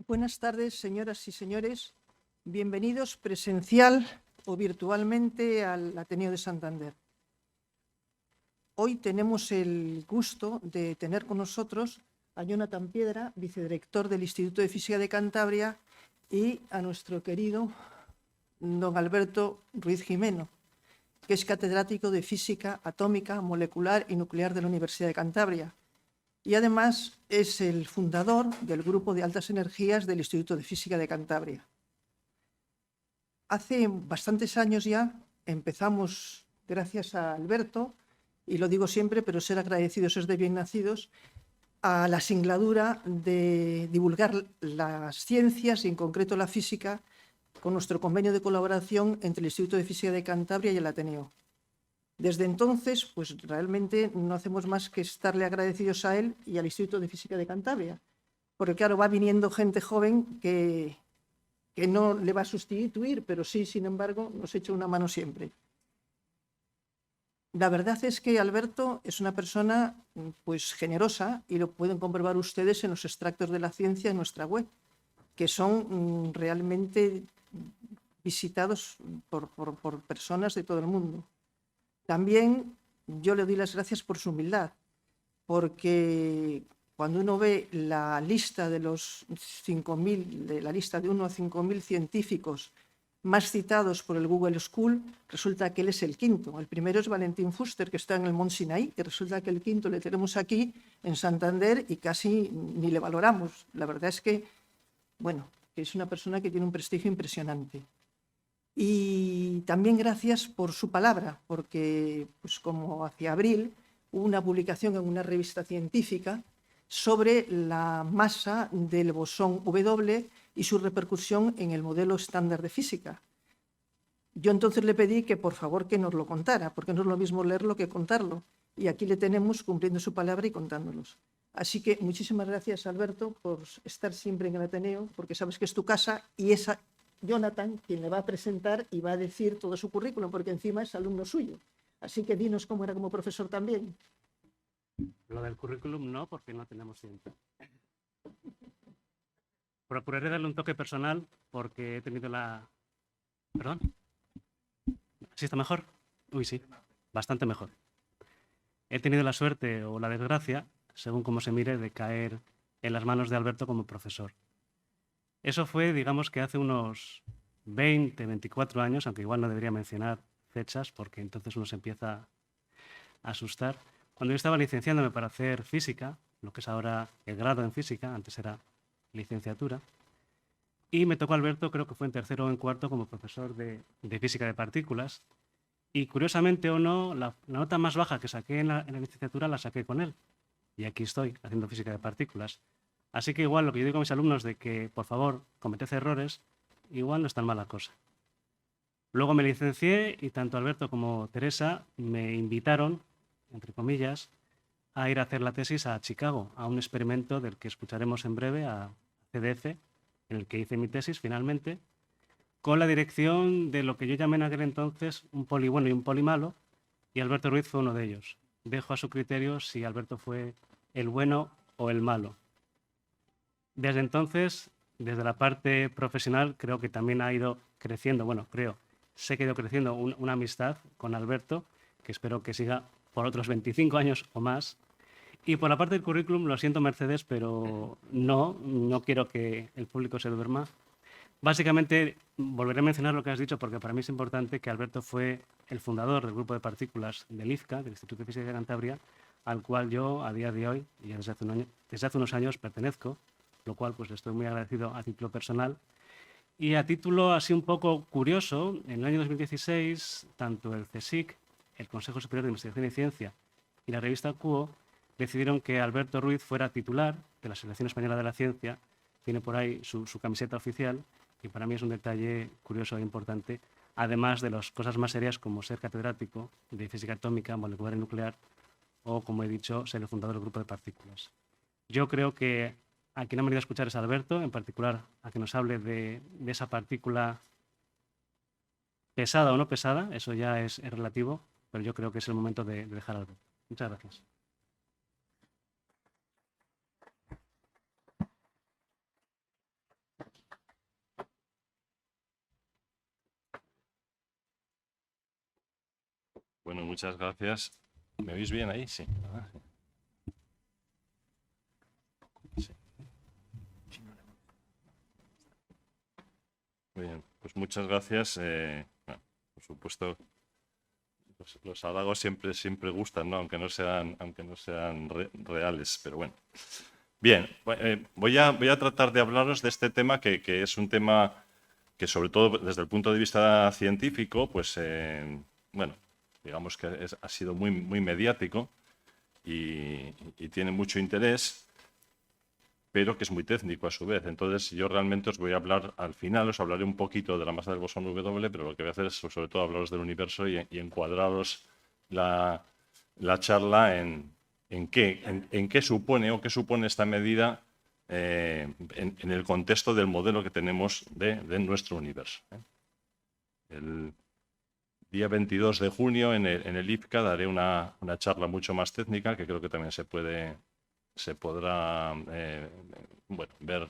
Buenas tardes, señoras y señores. Bienvenidos presencial o virtualmente al Ateneo de Santander. Hoy tenemos el gusto de tener con nosotros a Jonathan Piedra, vicedirector del Instituto de Física de Cantabria, y a nuestro querido don Alberto Ruiz Jimeno, que es catedrático de Física Atómica, Molecular y Nuclear de la Universidad de Cantabria. Y además es el fundador del Grupo de Altas Energías del Instituto de Física de Cantabria. Hace bastantes años ya empezamos, gracias a Alberto, y lo digo siempre, pero ser agradecidos es de bien nacidos, a la singladura de divulgar las ciencias, y en concreto la física, con nuestro convenio de colaboración entre el Instituto de Física de Cantabria y el Ateneo. Desde entonces, pues realmente no hacemos más que estarle agradecidos a él y al Instituto de Física de Cantabria, porque claro, va viniendo gente joven que no le va a sustituir, pero sí, sin embargo, nos echa una mano siempre. La verdad es que Alberto es una persona pues generosa, y lo pueden comprobar ustedes en los extractos de la ciencia en nuestra web, que son realmente visitados por personas de todo el mundo. También yo le doy las gracias por su humildad, porque cuando uno ve la lista de los 5.000, de la lista de 1 a 5.000 científicos más citados por el Google School, resulta que él es el quinto. El primero es Valentín Fuster, que está en el Mont Sinaí, y resulta que el quinto le tenemos aquí en Santander y casi ni le valoramos. La verdad es que, bueno, que es una persona que tiene un prestigio impresionante. Y también gracias por su palabra, porque pues como hacia abril hubo una publicación en una revista científica sobre la masa del bosón W y su repercusión en el modelo estándar de física. Yo entonces le pedí que por favor que nos lo contara, porque no es lo mismo leerlo que contarlo. Y aquí le tenemos cumpliendo su palabra y contándolos. Así que muchísimas gracias, Alberto, por estar siempre en el Ateneo, porque sabes que es tu casa, y es Jonathan quien le va a presentar y va a decir todo su currículum, porque encima es alumno suyo. Así que dinos cómo era como profesor también. Lo del currículum no, porque no tenemos tiempo. Procuraré darle un toque personal porque he tenido la... ¿Perdón? ¿Sí está mejor? Uy, sí, bastante mejor. He tenido la suerte o la desgracia, según cómo se mire, de caer en las manos de Alberto como profesor. Eso fue, digamos que hace unos 20, 24 años, aunque igual no debería mencionar fechas porque entonces uno se empieza a asustar. Cuando yo estaba licenciándome para hacer física, lo que es ahora el grado en física, antes era licenciatura, y me tocó Alberto, creo que fue en tercero o en cuarto, como profesor de física de partículas, y curiosamente o no, la nota más baja que saqué en la licenciatura la saqué con él, y aquí estoy haciendo física de partículas. Así que igual lo que yo digo a mis alumnos de que, por favor, cometed errores, igual no es tan mala cosa. Luego me licencié y tanto Alberto como Teresa me invitaron, entre comillas, a ir a hacer la tesis a Chicago, a un experimento del que escucharemos en breve, a CDF, en el que hice mi tesis finalmente, con la dirección de lo que yo llamé en aquel entonces un poli bueno y un poli malo, y Alberto Ruiz fue uno de ellos. Dejo a su criterio si Alberto fue el bueno o el malo. Desde entonces, desde la parte profesional, creo que también ha ido creciendo, sé que ha ido creciendo una amistad con Alberto, que espero que siga por otros 25 años o más. Y por la parte del currículum, lo siento Mercedes, pero no quiero que el público se duerma. Básicamente, volveré a mencionar lo que has dicho porque para mí es importante que Alberto fue el fundador del grupo de partículas del IFCA, del Instituto de Física de Cantabria, al cual yo a día de hoy, y desde hace unos años, pertenezco, lo cual pues le estoy muy agradecido a título personal. Y a título así un poco curioso, en el año 2016, tanto el CSIC, el Consejo Superior de Investigación y Ciencia, y la revista QO decidieron que Alberto Ruiz fuera titular de la Selección Española de la Ciencia. Tiene por ahí su camiseta oficial y para mí es un detalle curioso e importante, además de las cosas más serias como ser catedrático de física atómica, molecular y nuclear o, como he dicho, ser el fundador del grupo de partículas. Yo creo que a quien ha venido a escuchar es Alberto, en particular a que nos hable de esa partícula pesada o no pesada, eso ya es relativo, pero yo creo que es el momento de dejar a Alberto. Muchas gracias. Bueno, muchas gracias. ¿Me oís bien ahí? Sí. ¿Verdad? Sí. Muy bien, pues muchas gracias. Bueno, por supuesto, los halagos siempre gustan, ¿no? Aunque no sean reales, pero bueno. Bien, voy a tratar de hablaros de este tema que es un tema que, sobre todo desde el punto de vista científico, pues, bueno, digamos que ha sido muy mediático y tiene mucho interés, pero que es muy técnico a su vez. Entonces, yo realmente os voy a hablar, al final os hablaré un poquito de la masa del bosón W, pero lo que voy a hacer es sobre todo hablaros del universo y encuadraros la charla en qué supone o qué supone esta medida en el contexto del modelo que tenemos de nuestro universo. El día 22 de junio en el IPCA daré una charla mucho más técnica que creo que también se podrá bueno, ver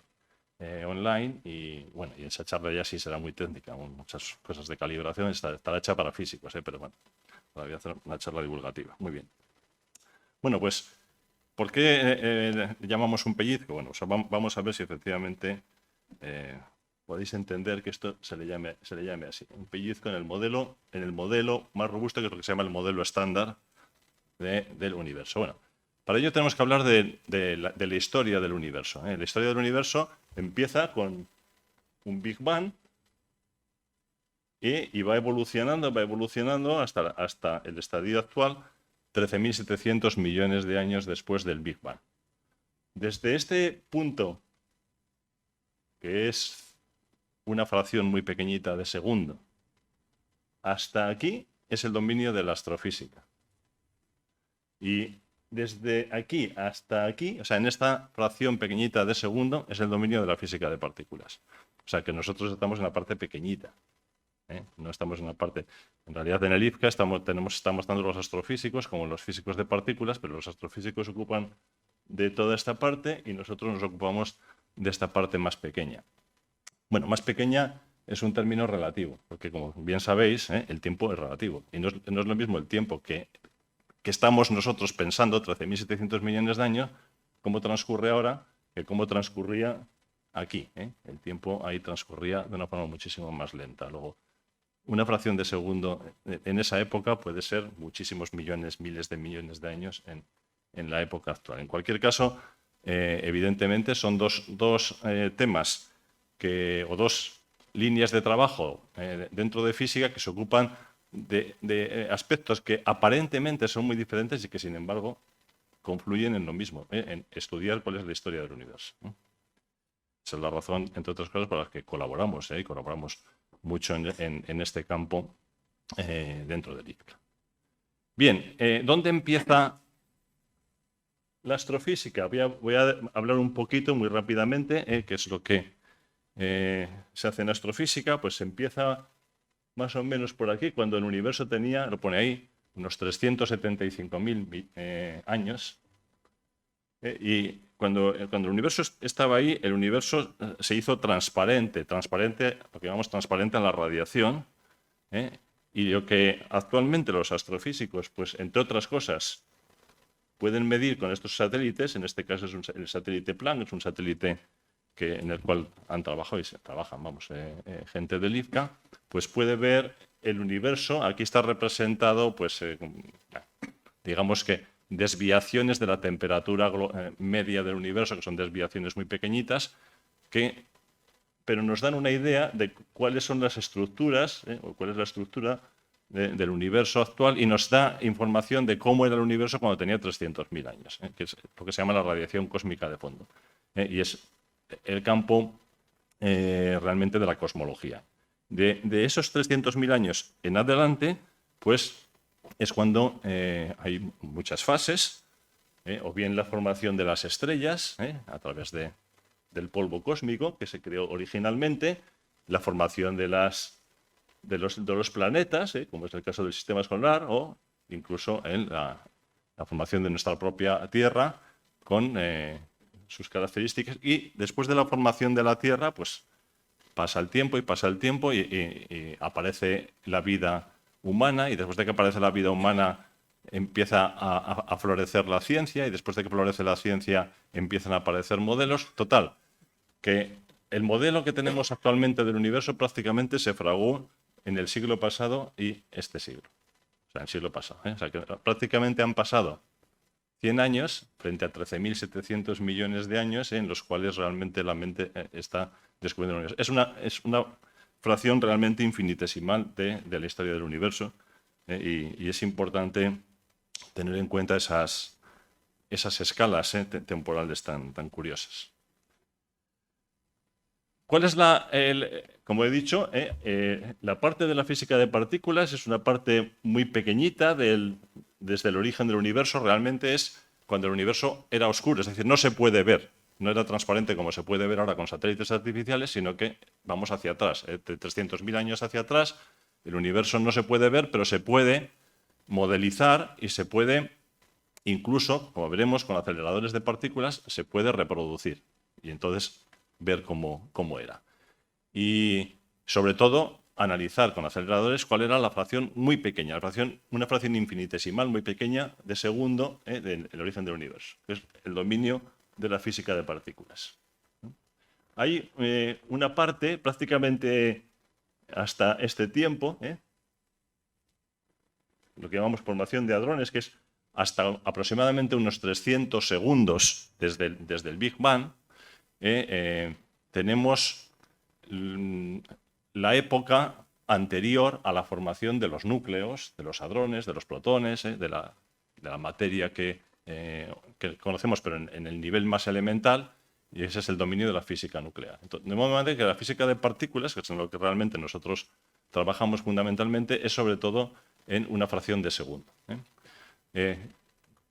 online y bueno, y esa charla ya sí será muy técnica, con muchas cosas de calibración, estará hecha para físicos, pero bueno, todavía hacer una charla divulgativa. Muy bien. Bueno, pues, ¿por qué llamamos un pellizco? Bueno, o sea, vamos a ver si efectivamente podéis entender que esto se le llame así. Un pellizco en el modelo más robusto, que es lo que se llama el modelo estándar del universo. Bueno, para ello tenemos que hablar de la historia del universo. La historia del universo empieza con un Big Bang y va evolucionando hasta el estadio actual, 13.700 millones de años después del Big Bang. Desde este punto, que es una fracción muy pequeñita de segundo, hasta aquí es el dominio de la astrofísica. Y desde aquí hasta aquí, o sea, en esta fracción pequeñita de segundo, es el dominio de la física de partículas. O sea, que nosotros estamos en la parte pequeñita. No estamos en la parte... En realidad, en el IPCA estamos tanto los astrofísicos como los físicos de partículas, pero los astrofísicos se ocupan de toda esta parte y nosotros nos ocupamos de esta parte más pequeña. Bueno, más pequeña es un término relativo, porque como bien sabéis, el tiempo es relativo. Y no es lo mismo el tiempo que estamos nosotros pensando, 13.700 millones de años, cómo transcurre ahora, que cómo transcurría aquí. El tiempo ahí transcurría de una forma muchísimo más lenta. Luego, una fracción de segundo en esa época puede ser muchísimos millones, miles de millones de años en la época actual. En cualquier caso, evidentemente son dos temas o dos líneas de trabajo dentro de física que se ocupan de aspectos que aparentemente son muy diferentes y que, sin embargo, confluyen en lo mismo, en estudiar cuál es la historia del universo. Esa es la razón, entre otras cosas, por las que colaboramos, y colaboramos mucho en este campo dentro del IPCA. Bien, ¿dónde empieza la astrofísica? Voy a hablar un poquito, muy rápidamente, qué es lo que se hace en astrofísica. Pues empieza más o menos por aquí, cuando el universo tenía, lo pone ahí, unos 375.000 años. Y cuando el universo estaba ahí, el universo se hizo transparente, lo que llamamos transparente a la radiación. Y lo que actualmente los astrofísicos, pues entre otras cosas, pueden medir con estos satélites, en este caso es el satélite Planck, es un satélite en el cual han trabajado y trabajan, gente del IPCA, pues puede ver el universo. Aquí está representado, pues, digamos que desviaciones de la temperatura media del universo, que son desviaciones muy pequeñitas, pero nos dan una idea de cuáles son las estructuras, o cuál es la estructura del universo actual, y nos da información de cómo era el universo cuando tenía 300.000 años, que es lo que se llama la radiación cósmica de fondo. Y es el campo realmente de la cosmología. De esos 300.000 años en adelante, pues es cuando hay muchas fases, o bien la formación de las estrellas a través del polvo cósmico que se creó originalmente, la formación de los planetas, como es el caso del sistema solar, o incluso en la formación de nuestra propia Tierra con sus características. Y después de la formación de la Tierra, pues pasa el tiempo y aparece la vida humana, y después de que aparece la vida humana empieza a florecer la ciencia, y después de que florece la ciencia empiezan a aparecer modelos. Total, que el modelo que tenemos actualmente del universo prácticamente se fraguó en el siglo pasado y este siglo. O sea, en el siglo pasado. O sea, que prácticamente han pasado 100 años frente a 13.700 millones de años en los cuales realmente la mente está descubriendo el universo. Es una fracción realmente infinitesimal de la historia del universo, y es importante tener en cuenta esas escalas temporales tan curiosas. ¿Cuál es como he dicho, la parte de la física de partículas es una parte muy pequeñita desde el origen del universo? Realmente es cuando el universo era oscuro, es decir, no se puede ver, no era transparente como se puede ver ahora con satélites artificiales, sino que vamos hacia atrás, de 300.000 años hacia atrás. El universo no se puede ver, pero se puede modelizar y se puede, incluso, como veremos, con aceleradores de partículas, se puede reproducir. Y entonces ver cómo era. Y, sobre todo, analizar con aceleradores cuál era la fracción muy pequeña, una fracción infinitesimal muy pequeña de segundo del origen del universo, que es el dominio de la física de partículas. Hay una parte, prácticamente hasta este tiempo, lo que llamamos formación de hadrones, que es hasta aproximadamente unos 300 segundos desde el Big Bang, tenemos la época anterior a la formación de los núcleos, de los hadrones, de los protones, de la materia que conocemos, pero en el nivel más elemental, y ese es el dominio de la física nuclear. Entonces, de modo que la física de partículas, que es en lo que realmente nosotros trabajamos fundamentalmente, es sobre todo en una fracción de segundo.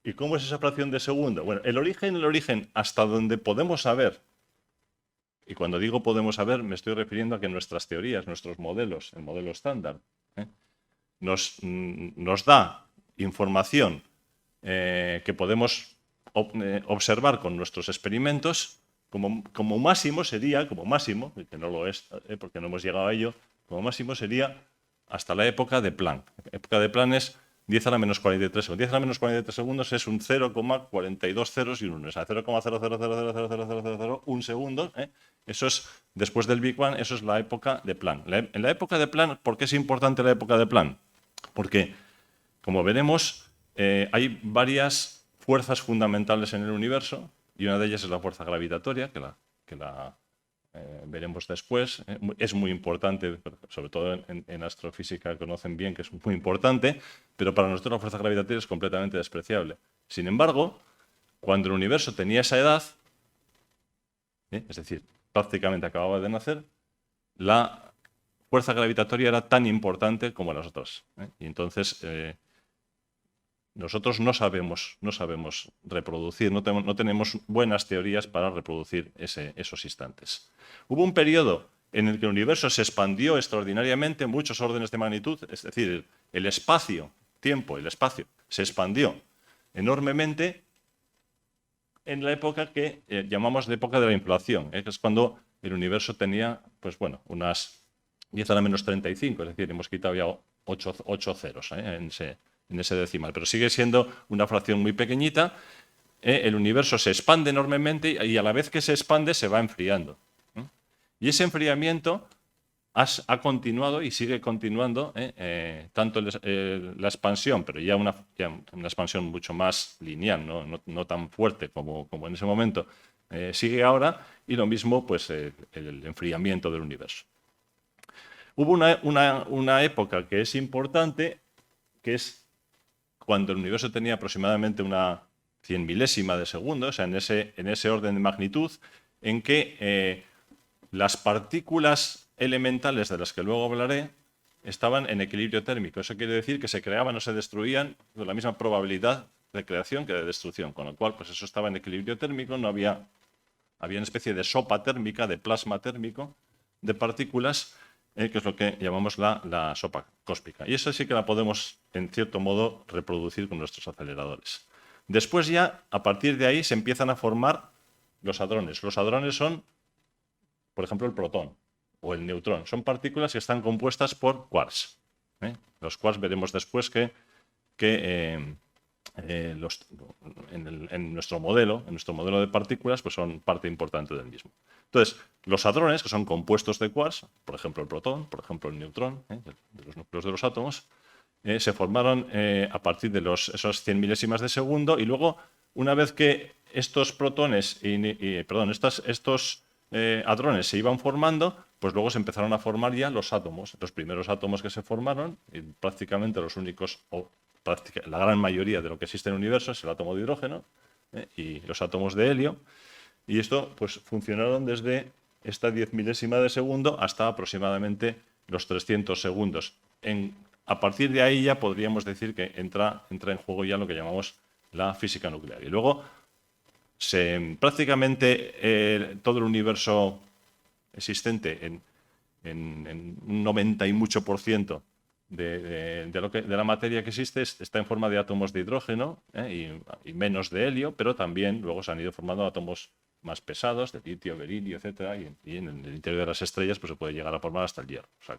¿Y cómo es esa fracción de segundo? Bueno, el origen hasta donde podemos saber, y cuando digo podemos saber, me estoy refiriendo a que nuestras teorías, nuestros modelos, el modelo estándar, nos da información que podemos observar con nuestros experimentos. Como máximo sería, que no lo es, porque no hemos llegado a ello, como máximo sería hasta la época de Planck. La época de Planck es 10 a la menos 43 segundos. 10 a la menos 43 segundos es un 0,42 ceros y un 1. O sea, 0,0000001 segundo. Eso es, después del Big Bang, eso es la época de Planck. En la época de Planck, ¿por qué es importante la época de Planck? Porque, como veremos, hay varias fuerzas fundamentales en el universo, y una de ellas es la fuerza gravitatoria, que la veremos después. Es muy importante, sobre todo en astrofísica conocen bien que es muy importante, pero para nosotros la fuerza gravitatoria es completamente despreciable. Sin embargo, cuando el universo tenía esa edad, es decir, prácticamente acababa de nacer, la fuerza gravitatoria era tan importante como las otras. Y entonces nosotros no sabemos reproducir, no tenemos buenas teorías para reproducir esos instantes. Hubo un periodo en el que el universo se expandió extraordinariamente, muchos órdenes de magnitud, es decir, el espacio se expandió enormemente en la época que llamamos la época de la inflación, que es cuando el universo tenía, pues bueno, unas 10 a la menos 35, es decir, hemos quitado ya 8 ceros en ese decimal, pero sigue siendo una fracción muy pequeñita. El universo se expande enormemente y a la vez que se expande se va enfriando. Y ese enfriamiento ha continuado y sigue continuando, tanto la expansión, pero ya una expansión mucho más lineal, no tan fuerte como en ese momento, sigue ahora, y lo mismo pues el enfriamiento del universo. Hubo una época que es importante, que es cuando el universo tenía aproximadamente una 100 milésima de segundo, o sea, en ese orden de magnitud, en que las partículas elementales de las que luego hablaré estaban en equilibrio térmico. Eso quiere decir que se creaban o se destruían con la misma probabilidad de creación que de destrucción, con lo cual pues eso estaba en equilibrio térmico, había una especie de sopa térmica, de plasma térmico de partículas, que es lo que llamamos la sopa cósmica. Y eso sí que la podemos, en cierto modo, reproducir con nuestros aceleradores. Después ya, a partir de ahí, se empiezan a formar los hadrones. Los hadrones son, por ejemplo, el protón o el neutrón. Son partículas que están compuestas por quarks. Los quarks veremos después que en nuestro modelo de partículas, pues son parte importante del mismo. Entonces, los hadrones, que son compuestos de quarks, por ejemplo el protón, por ejemplo el neutrón, de los núcleos de los átomos, se formaron a partir de esos 100 milésimas de segundo, y luego, una vez que estos protones, estos hadrones se iban formando, pues luego se empezaron a formar ya los átomos. Los primeros átomos que se formaron, y prácticamente los únicos, la gran mayoría de lo que existe en el universo, es el átomo de hidrógeno y los átomos de helio. Y esto pues funcionaron desde esta 10 milésima de segundo hasta aproximadamente los 300 segundos. A partir de ahí ya podríamos decir que entra en juego ya lo que llamamos la física nuclear. Y luego prácticamente todo el universo existente en un 90 y mucho por ciento de la materia que existe está en forma de átomos de hidrógeno y menos de helio, pero también luego se han ido formando átomos más pesados, de litio, berilio, etcétera, y en el interior de las estrellas pues se puede llegar a formar hasta el hierro. O sea,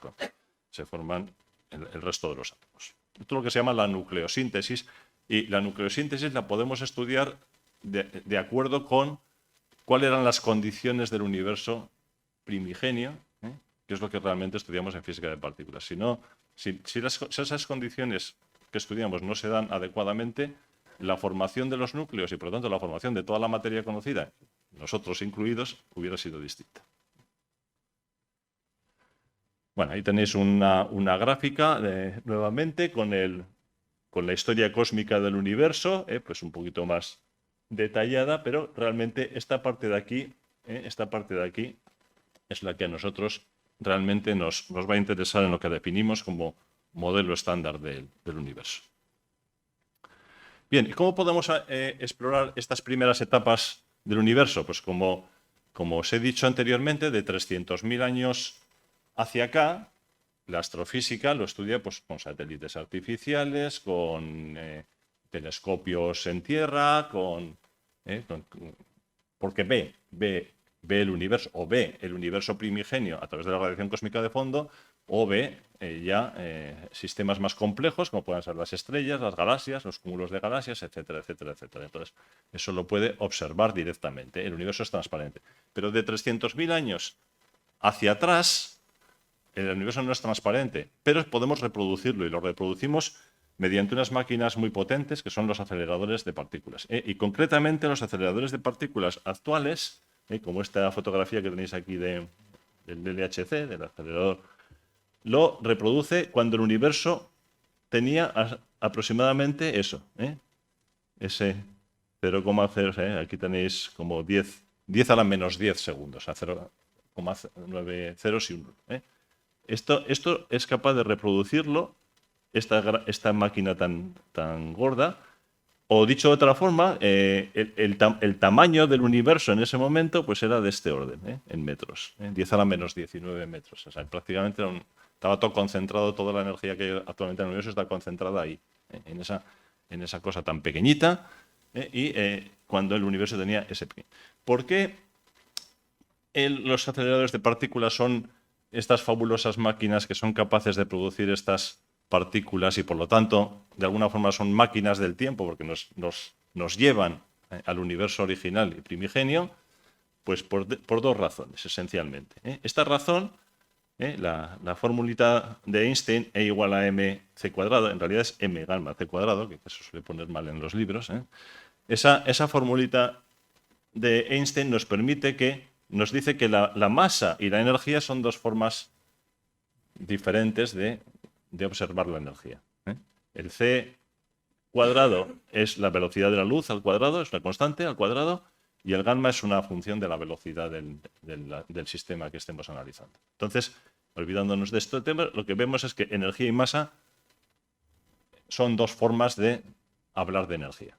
se forman el resto de los átomos. Esto es lo que se llama la nucleosíntesis, y la nucleosíntesis la podemos estudiar de acuerdo con cuáles eran las condiciones del universo primigenio, que es lo que realmente estudiamos en física de partículas. Si esas condiciones que estudiamos no se dan adecuadamente, la formación de los núcleos y por lo tanto la formación de toda la materia conocida, nosotros incluidos, hubiera sido distinta. Bueno, ahí tenéis una gráfica nuevamente con la historia cósmica del universo, pues un poquito más detallada, pero realmente esta parte de aquí es la que a nosotros realmente nos va a interesar en lo que definimos como modelo estándar del universo. Bien, ¿y cómo podemos explorar estas primeras etapas del universo? Pues como os he dicho anteriormente, de 300.000 años hacia acá, la astrofísica lo estudia pues, con satélites artificiales, con telescopios en tierra, porque ve el universo, o ve el universo primigenio a través de la radiación cósmica de fondo, o ve sistemas más complejos, como pueden ser las estrellas, las galaxias, los cúmulos de galaxias, etcétera, etcétera, etcétera. Entonces, eso lo puede observar directamente. El universo es transparente. Pero de 300.000 años hacia atrás, el universo no es transparente, pero podemos reproducirlo, y lo reproducimos mediante unas máquinas muy potentes que son los aceleradores de partículas. Y concretamente los aceleradores de partículas actuales, como esta fotografía que tenéis aquí del LHC, del acelerador, lo reproduce cuando el universo tenía aproximadamente eso, ese 0,0, aquí tenéis como 10 a la menos 10 segundos, a 0,9 y 1. Esto es capaz de reproducirlo, esta máquina tan gorda, o dicho de otra forma, el tamaño del universo en ese momento pues era de este orden, en metros, 10 a la menos 19 metros. O sea, prácticamente estaba todo concentrado, toda la energía que hay actualmente en el universo está concentrada ahí, en esa cosa tan pequeñita, y cuando el universo tenía ese pequeño. ¿Por qué los aceleradores de partículas son estas fabulosas máquinas que son capaces de producir estas partículas y por lo tanto de alguna forma son máquinas del tiempo porque nos llevan al universo original y primigenio? Pues por dos razones esencialmente. Esta razón, la formulita de Einstein, E igual a mc cuadrado, en realidad es m gamma c cuadrado, que eso suele poner mal en los libros. Esa formulita de Einstein nos dice que la masa y la energía son dos formas diferentes de observar la energía. El c cuadrado es la velocidad de la luz al cuadrado, es una constante al cuadrado, y el gamma es una función de la velocidad del sistema que estemos analizando. Entonces, olvidándonos de este tema, lo que vemos es que energía y masa son dos formas de hablar de energía.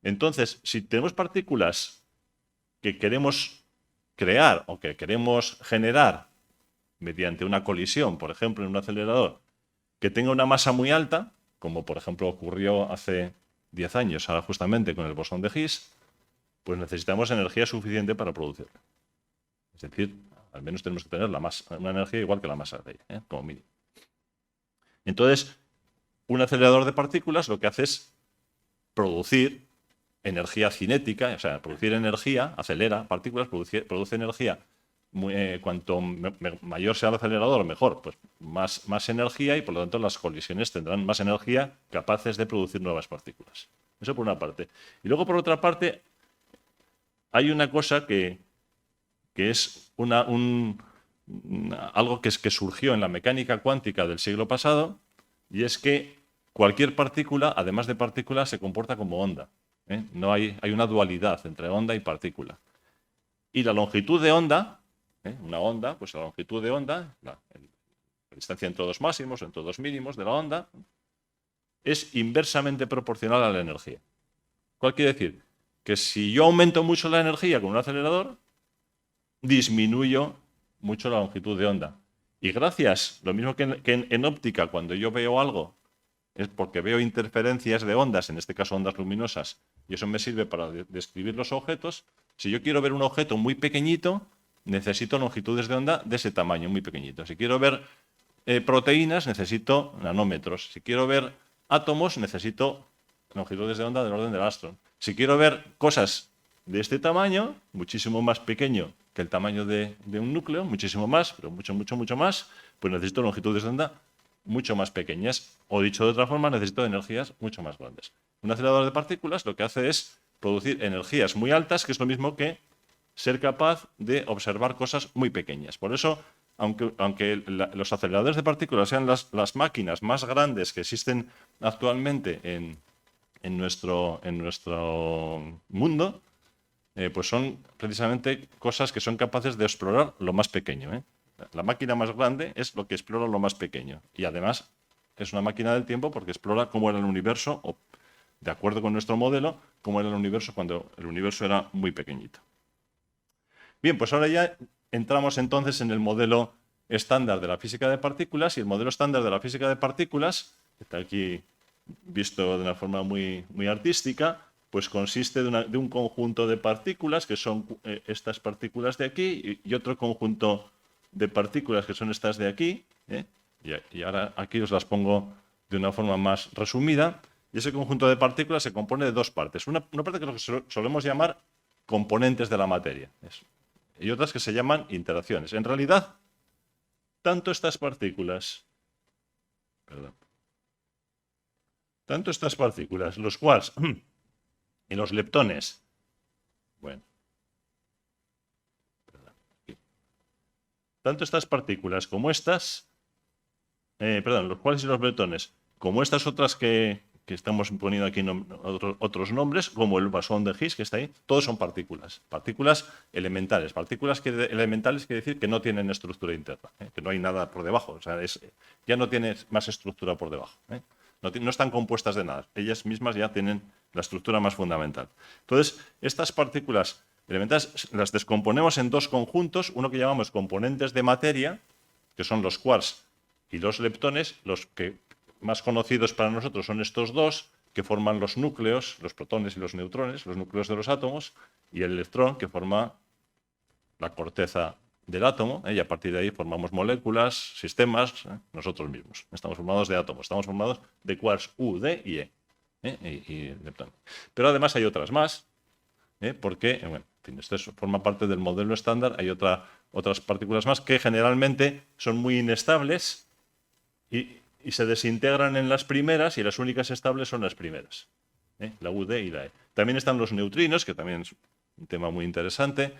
Entonces, si tenemos partículas que queremos crear o que queremos generar mediante una colisión, por ejemplo, en un acelerador, que tenga una masa muy alta, como por ejemplo ocurrió hace 10 años, ahora justamente con el bosón de Higgs, pues necesitamos energía suficiente para producirla. Es decir, al menos tenemos que tener una energía igual que la masa de ella, como mínimo. Entonces, un acelerador de partículas lo que hace es producir energía cinética, o sea, producir energía, acelera partículas, produce energía. Cuanto mayor sea el acelerador, mejor, pues más energía, y por lo tanto las colisiones tendrán más energía capaces de producir nuevas partículas. Eso por una parte. Y luego, por otra parte, hay una cosa que es algo que surgió en la mecánica cuántica del siglo pasado, y es que cualquier partícula, además de partícula, se comporta como onda. No hay una dualidad entre onda y partícula. Y la longitud de onda, una onda, pues la longitud de onda, la distancia entre dos máximos, entre dos mínimos de la onda, es inversamente proporcional a la energía. ¿Cuál quiere decir? Que si yo aumento mucho la energía con un acelerador, disminuyo mucho la longitud de onda. Y gracias, lo mismo que en óptica, cuando yo veo algo, es porque veo interferencias de ondas, en este caso ondas luminosas, y eso me sirve para describir los objetos. Si yo quiero ver un objeto muy pequeñito, necesito longitudes de onda de ese tamaño, muy pequeñito. Si quiero ver proteínas, necesito nanómetros. Si quiero ver átomos, necesito longitudes de onda del orden del ástron. Si quiero ver cosas de este tamaño, muchísimo más pequeño que el tamaño de un núcleo, muchísimo más, pero mucho más, pues necesito longitudes de onda mucho más pequeñas, o dicho de otra forma, necesito energías mucho más grandes. Un acelerador de partículas lo que hace es producir energías muy altas, que es lo mismo que ser capaz de observar cosas muy pequeñas. Por eso, aunque los aceleradores de partículas sean las máquinas más grandes que existen actualmente en nuestro mundo, pues son precisamente cosas que son capaces de explorar lo más pequeño. La máquina más grande es lo que explora lo más pequeño. Y además es una máquina del tiempo porque explora cómo era el universo, o, de acuerdo con nuestro modelo, cómo era el universo cuando el universo era muy pequeñito. Bien, pues ahora ya entramos entonces en el modelo estándar de la física de partículas, y el modelo estándar de la física de partículas, que está aquí visto de una forma muy artística, pues consiste de un conjunto de partículas, que son estas partículas de aquí, y otro conjunto de partículas, que son estas de aquí, y ahora aquí os las pongo de una forma más resumida. Y ese conjunto de partículas se compone de dos partes. Una parte que solemos llamar componentes de la materia, y otras que se llaman interacciones. En realidad, tanto estas partículas, los quarks y los leptones, tanto estas partículas como estas, los quarks y los leptones, como estas otras que estamos poniendo aquí otros nombres, como el bosón de Higgs, que está ahí, todos son partículas elementales. Elementales quiere decir que no tienen estructura interna, que no hay nada por debajo, o sea, ya no tiene más estructura por debajo. No están compuestas de nada, ellas mismas ya tienen la estructura más fundamental. Entonces, estas partículas elementales las descomponemos en dos conjuntos, uno que llamamos componentes de materia, que son los quarks y los leptones. Los que más conocidos para nosotros son estos dos, que forman los núcleos, los protones y los neutrones, los núcleos de los átomos, y el electrón, que forma la corteza del átomo, y a partir de ahí formamos moléculas, sistemas, nosotros mismos. Estamos formados de átomos, estamos formados de quarks U, D y E, y leptón. Pero además hay otras más, porque, esto forma parte del modelo estándar. Hay otras partículas más que generalmente son muy inestables y se desintegran en las primeras, y las únicas estables son las primeras, la U, D y la E. También están los neutrinos, que también es un tema muy interesante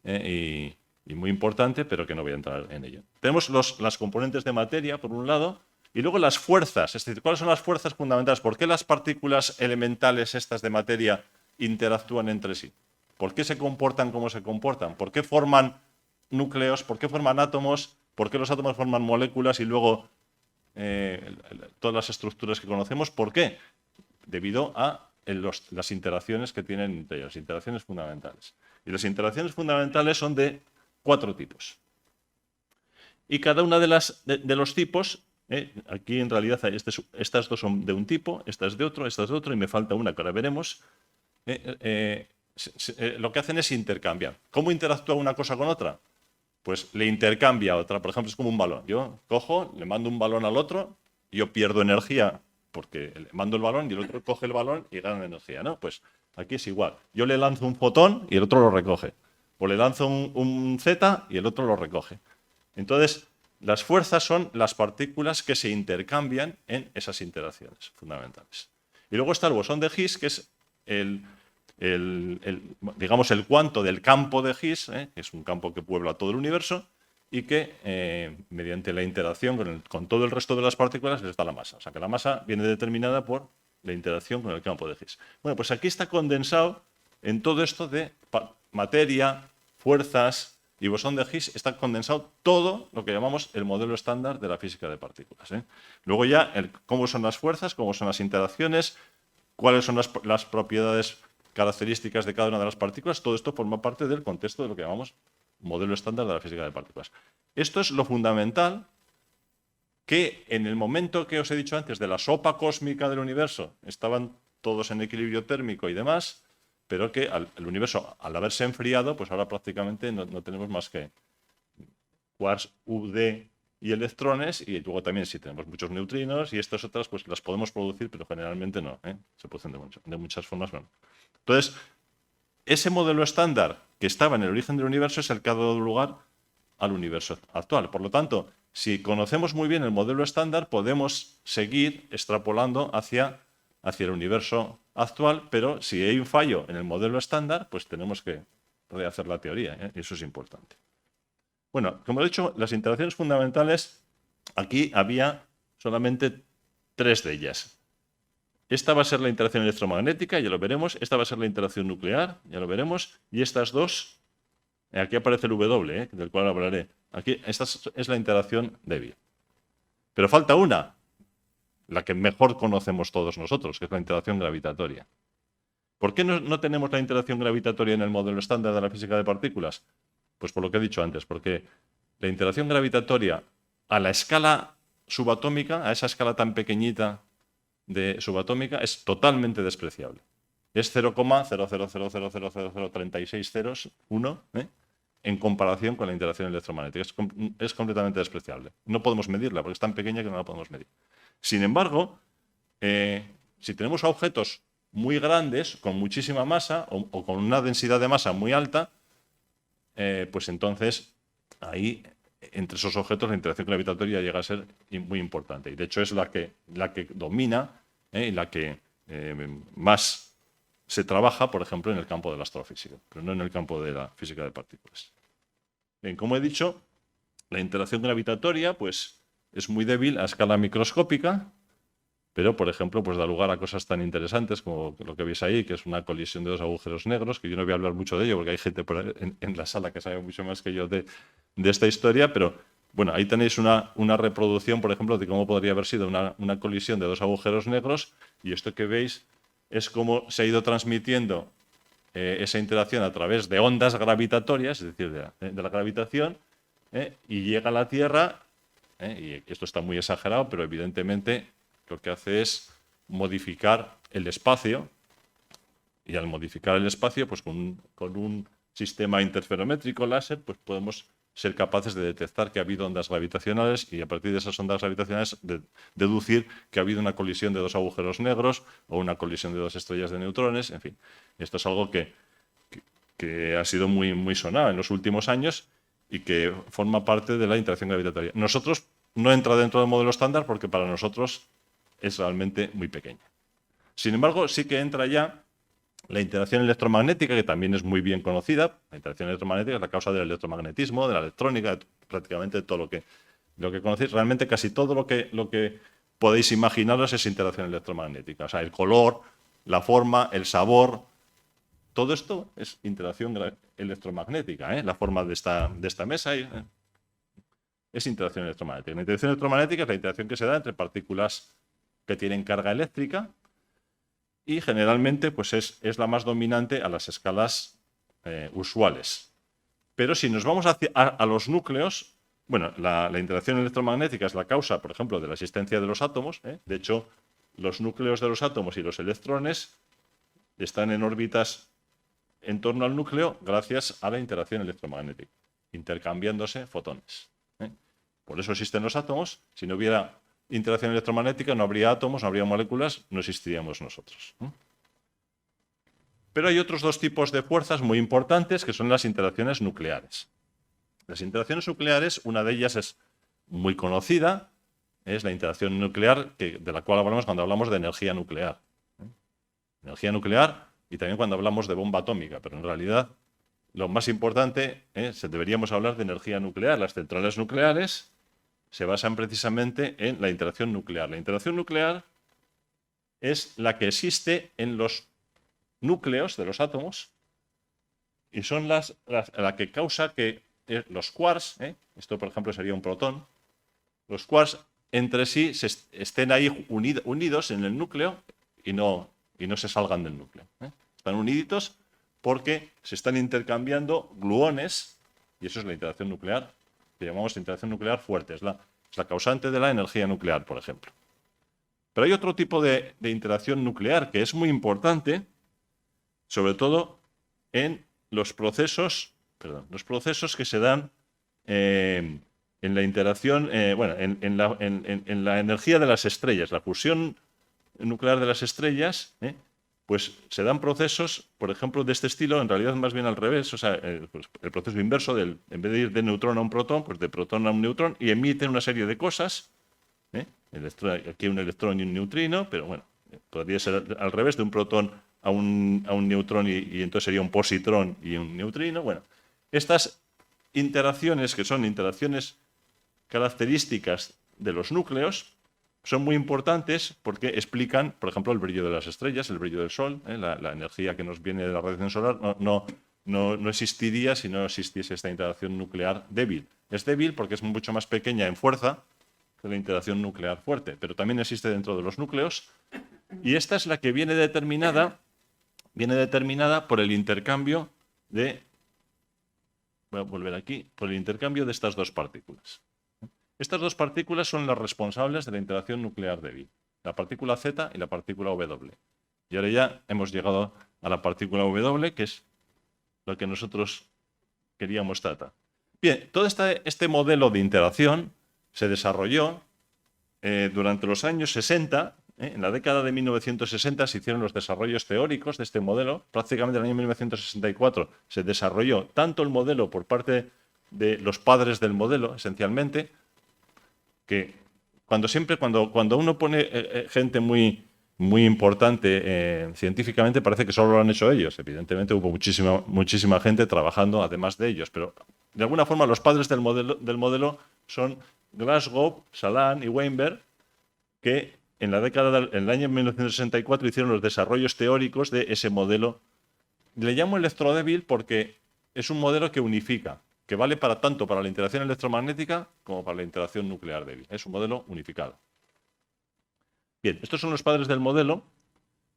y muy importante, pero que no voy a entrar en ello. Tenemos las componentes de materia, por un lado, y luego las fuerzas. Es decir, ¿cuáles son las fuerzas fundamentales? ¿Por qué las partículas elementales estas de materia interactúan entre sí? ¿Por qué se comportan como se comportan? ¿Por qué forman núcleos? ¿Por qué forman átomos? ¿Por qué los átomos forman moléculas y luego todas las estructuras que conocemos? ¿Por qué? Debido a las interacciones que tienen entre ellas, interacciones fundamentales. Y las interacciones fundamentales son de 4 tipos. Y cada una de los tipos, aquí en realidad estas dos son de un tipo, esta es de otro, y me falta una que ahora veremos. Lo que hacen es intercambiar. ¿Cómo interactúa una cosa con otra? Pues le intercambia a otra. Por ejemplo, es como un balón. Yo cojo, le mando un balón al otro yo pierdo energía porque le mando el balón y el otro coge el balón y gana energía, ¿no? Pues aquí es igual. Yo le lanzo un fotón y el otro lo recoge. O le lanzo un Z y el otro lo recoge. Entonces, las fuerzas son las partículas que se intercambian en esas interacciones fundamentales. Y luego está el bosón de Higgs, que es digamos, el cuanto del campo de Higgs, que es un campo que puebla todo el universo, y que mediante la interacción con todo el resto de las partículas les da la masa. O sea que la masa viene determinada por la interacción con el campo de Higgs. Bueno, pues aquí está condensado en todo esto de materia, fuerzas y bosón de Higgs, está condensado todo lo que llamamos el modelo estándar de la física de partículas. Luego ya cómo son las fuerzas, cómo son las interacciones, cuáles son las propiedades características de cada una de las partículas, todo esto forma parte del contexto de lo que llamamos modelo estándar de la física de partículas. Esto es lo fundamental que en el momento que os he dicho antes de la sopa cósmica del universo, estaban todos en equilibrio térmico y demás, pero que el universo, al haberse enfriado, pues ahora prácticamente no tenemos más que quarks, UD y electrones, y luego también si tenemos muchos neutrinos y estas otras, pues las podemos producir, pero generalmente no, se producen de muchas formas. Bueno. Entonces, ese modelo estándar que estaba en el origen del universo es el que ha dado lugar al universo actual. Por lo tanto, si conocemos muy bien el modelo estándar, podemos seguir extrapolando hacia el universo actual, pero si hay un fallo en el modelo estándar, pues tenemos que rehacer la teoría, y eso es importante. Bueno, como he dicho, las interacciones fundamentales, aquí había solamente 3 de ellas. Esta va a ser la interacción electromagnética, ya lo veremos. Esta va a ser la interacción nuclear, ya lo veremos. Y estas dos, aquí aparece el W, del cual hablaré. Aquí, esta es la interacción débil. Pero falta una, la que mejor conocemos todos nosotros, que es la interacción gravitatoria. ¿Por qué no tenemos la interacción gravitatoria en el modelo estándar de la física de partículas? Pues por lo que he dicho antes, porque la interacción gravitatoria a la escala subatómica, a esa escala tan pequeñita de subatómica, es totalmente despreciable. Es 0,0000036 ceros, 1, en comparación con la interacción electromagnética. Es completamente despreciable. No podemos medirla porque es tan pequeña que no la podemos medir. Sin embargo, si tenemos objetos muy grandes, con muchísima masa o con una densidad de masa muy alta, pues entonces ahí, entre esos objetos, la interacción gravitatoria llega a ser muy importante. Y de hecho es la que domina y la que más se trabaja, por ejemplo, en el campo de la astrofísica, pero no en el campo de la física de partículas. Bien, como he dicho, la interacción gravitatoria pues, es muy débil a escala microscópica, pero, por ejemplo, pues da lugar a cosas tan interesantes como lo que veis ahí, que es una colisión de 2 agujeros negros, que yo no voy a hablar mucho de ello porque hay gente por ahí en la sala que sabe mucho más que yo de esta historia, pero bueno, ahí tenéis una reproducción, por ejemplo, de cómo podría haber sido una colisión de 2 agujeros negros, y esto que veis es cómo se ha ido transmitiendo esa interacción a través de ondas gravitatorias, es decir, de la gravitación, y llega a la Tierra, y esto está muy exagerado, pero evidentemente lo que hace es modificar el espacio, y al modificar el espacio, pues con un sistema interferométrico láser, pues podemos ser capaces de detectar que ha habido ondas gravitacionales y a partir de esas ondas gravitacionales deducir que ha habido una colisión de 2 agujeros negros o una colisión de 2 estrellas de neutrones, en fin. Esto es algo que ha sido muy, muy sonado en los últimos años y que forma parte de la interacción gravitatoria. Nosotros no entra dentro del modelo estándar porque para nosotros es realmente muy pequeña. Sin embargo, sí que entra ya la interacción electromagnética, que también es muy bien conocida. La interacción electromagnética es la causa del electromagnetismo, de la electrónica, prácticamente todo lo que conocéis. Realmente casi todo lo que podéis imaginaros es interacción electromagnética. O sea, el color, la forma, el sabor, todo esto es interacción electromagnética. La forma de esta mesa es interacción electromagnética. La interacción electromagnética es la interacción que se da entre partículas que tienen carga eléctrica y generalmente pues es la más dominante a las escalas usuales. Pero si nos vamos a los núcleos, bueno, la interacción electromagnética es la causa, por ejemplo, de la existencia de los átomos. De hecho, los núcleos de los átomos y los electrones están en órbitas en torno al núcleo gracias a la interacción electromagnética, intercambiándose fotones. Por eso existen los átomos. Si no hubiera interacción electromagnética, no habría átomos, no habría moléculas, no existiríamos nosotros. Pero hay otros dos tipos de fuerzas muy importantes que son las interacciones nucleares. Las interacciones nucleares, una de ellas es muy conocida, es la interacción nuclear de la cual hablamos cuando hablamos de energía nuclear. Energía nuclear y también cuando hablamos de bomba atómica, pero en realidad lo más importante deberíamos hablar de energía nuclear. Las centrales nucleares se basan precisamente en la interacción nuclear. La interacción nuclear es la que existe en los núcleos de los átomos y son la que causa que los quarks, esto por ejemplo sería un protón, los quarks entre sí estén ahí unidos en el núcleo y no se salgan del núcleo. Están uniditos porque se están intercambiando gluones y eso es la interacción nuclear, que llamamos interacción nuclear fuerte, es la causante de la energía nuclear, por ejemplo. Pero hay otro tipo de interacción nuclear que es muy importante, sobre todo en los procesos que se dan en la interacción, en la energía de las estrellas, la fusión nuclear de las estrellas, pues se dan procesos, por ejemplo, de este estilo, en realidad más bien al revés, o sea, el proceso inverso, en vez de ir de neutrón a un protón, pues de protón a un neutrón, y emiten una serie de cosas, aquí un electrón y un neutrino, pero bueno, podría ser al revés, de un protón a un neutrón y entonces sería un positrón y un neutrino. Bueno, estas interacciones, que son interacciones características de los núcleos, son muy importantes porque explican, por ejemplo, el brillo de las estrellas, el brillo del Sol, la energía que nos viene de la radiación solar no existiría si no existiese esta interacción nuclear débil. Es débil porque es mucho más pequeña en fuerza que la interacción nuclear fuerte, pero también existe dentro de los núcleos y esta es la que viene determinada por el intercambio de... Voy a volver aquí, por el intercambio de estas dos partículas. Estas dos partículas son las responsables de la interacción nuclear débil, la partícula Z y la partícula W. Y ahora ya hemos llegado a la partícula W, que es lo que nosotros queríamos tratar. Bien, todo este modelo de interacción se desarrolló durante los años 60. En la década de 1960 se hicieron los desarrollos teóricos de este modelo. Prácticamente en el año 1964 se desarrolló tanto el modelo por parte de los padres del modelo, esencialmente, que cuando uno pone gente muy importante científicamente, parece que solo lo han hecho ellos. Evidentemente hubo muchísima gente trabajando además de ellos, pero de alguna forma los padres del modelo son Glasgow, Salan y Weinberg, que en el año 1964 hicieron los desarrollos teóricos de ese modelo. Le llamo electrodébil porque es un modelo que unifica, que vale tanto para la interacción electromagnética como para la interacción nuclear débil. Es un modelo unificado. Bien, estos son los padres del modelo,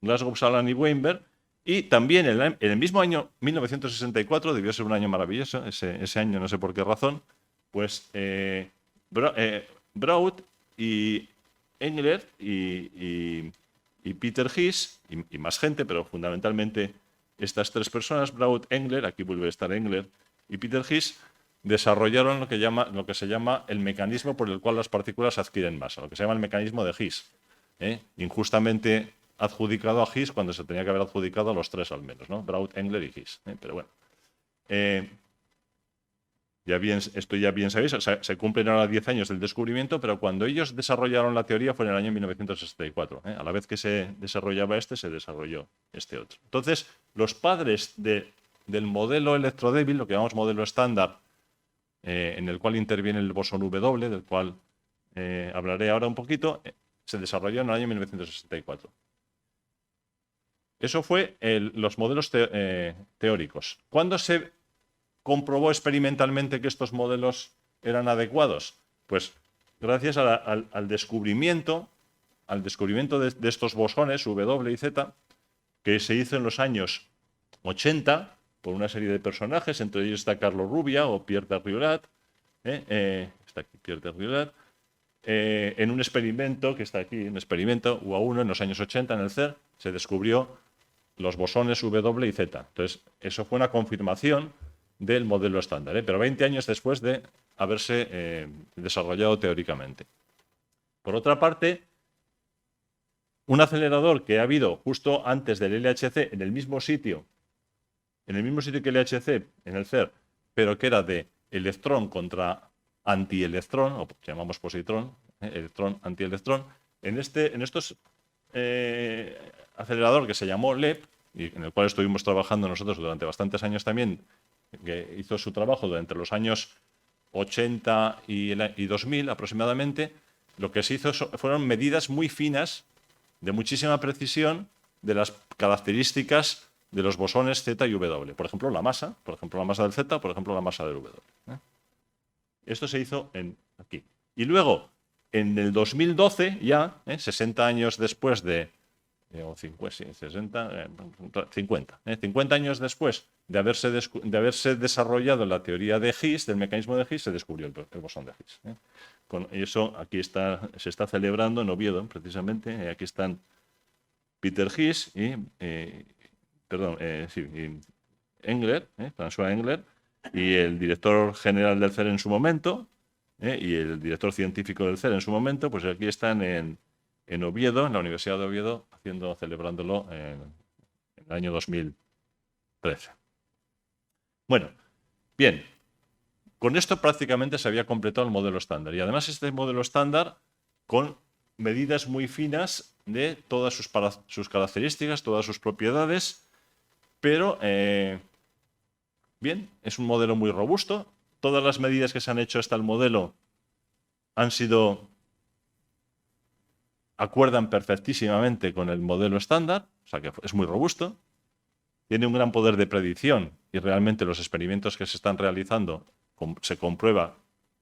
Glasgow, Salan y Weinberg, y también en el mismo año 1964, debió ser un año maravilloso, ese año no sé por qué razón, pues Broad y Englert y Peter Hiss, y más gente, pero fundamentalmente estas tres personas, Broad, Englert, aquí vuelve a estar Englert, y Peter Hiss, desarrollaron lo que se llama el mecanismo por el cual las partículas adquieren masa, lo que se llama el mecanismo de Hiss, injustamente adjudicado a Hiss cuando se tenía que haber adjudicado a los tres al menos, ¿no? Broad, Englert y Hiss. Pero bueno, esto ya bien sabéis, o sea, se cumplen ahora 10 años del descubrimiento, pero cuando ellos desarrollaron la teoría fue en el año 1964. A la vez que se desarrollaba se desarrolló este otro. Entonces, los padres del modelo electrodébil, lo que llamamos modelo estándar, en el cual interviene el bosón W, del cual hablaré ahora un poquito, se desarrolló en el año 1964. Eso fue los modelos teóricos. ¿Cuándo se comprobó experimentalmente que estos modelos eran adecuados? Pues gracias al descubrimiento de estos bosones W y Z, que se hizo en los años 80 por una serie de personajes, entre ellos está Carlo Rubbia o Pierre Derioulat, está aquí Pierre Derioulat, en un experimento que está aquí, un experimento UA1 en los años 80 en el CERN, se descubrió los bosones W y Z. Entonces, eso fue una confirmación del modelo estándar, pero 20 años después de haberse desarrollado teóricamente. Por otra parte, un acelerador que ha habido justo antes del LHC en el mismo sitio que el LHC, en el CERN, pero que era de electrón contra antielectrón, o llamamos positrón, electrón, antielectrón, en estos acelerador que se llamó LEP, y en el cual estuvimos trabajando nosotros durante bastantes años también, que hizo su trabajo entre los años 80 y 2000 aproximadamente, lo que se hizo fueron medidas muy finas, de muchísima precisión, de las características de los bosones Z y W. Por ejemplo, la masa del Z, por ejemplo, la masa del W. Esto se hizo aquí. Y luego, en el 2012, ya, 60 años después de... 50 años después de haberse desarrollado la teoría de Higgs, del mecanismo de Higgs, se descubrió el bosón de Higgs. Con eso aquí se está celebrando en Oviedo, precisamente. Aquí están Peter Higgs y Engler, François Engler, y el director general del CERN en su momento, y el director científico del CERN en su momento, pues aquí están en Oviedo, en la Universidad de Oviedo, celebrándolo en el año 2013. Bueno, bien, con esto prácticamente se había completado el modelo estándar. Y además este modelo estándar con medidas muy finas de todas sus características, todas sus propiedades, pero bien, es un modelo muy robusto. Todas las medidas que se han hecho hasta el modelo acuerdan perfectísimamente con el modelo estándar, o sea que es muy robusto. Tiene un gran poder de predicción y realmente los experimentos que se están realizando se comprueba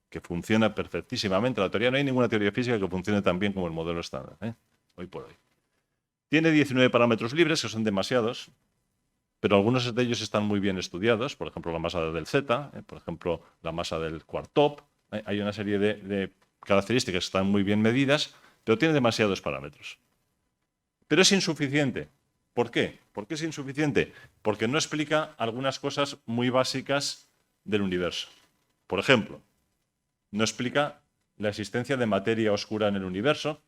que funciona perfectísimamente. La teoría, no hay ninguna teoría física que funcione tan bien como el modelo estándar, hoy por hoy. Tiene 19 parámetros libres, que son demasiados, pero algunos de ellos están muy bien estudiados. Por ejemplo, la masa del Z, por ejemplo, la masa del quark top. Hay una serie de características que están muy bien medidas, pero tiene demasiados parámetros. Pero es insuficiente. ¿Por qué? ¿Por qué es insuficiente? Porque no explica algunas cosas muy básicas del universo. Por ejemplo, no explica la existencia de materia oscura en el universo,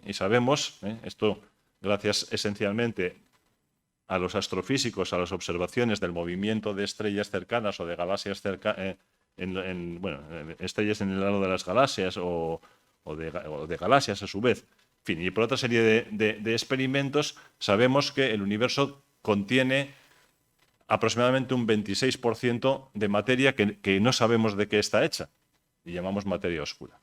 y sabemos, esto gracias esencialmente a los astrofísicos, a las observaciones del movimiento de estrellas cercanas o de galaxias cercanas, estrellas en el halo de las galaxias o de galaxias a su vez. En fin, y por otra serie de experimentos sabemos que el universo contiene aproximadamente un 26% de materia que no sabemos de qué está hecha y llamamos materia oscura.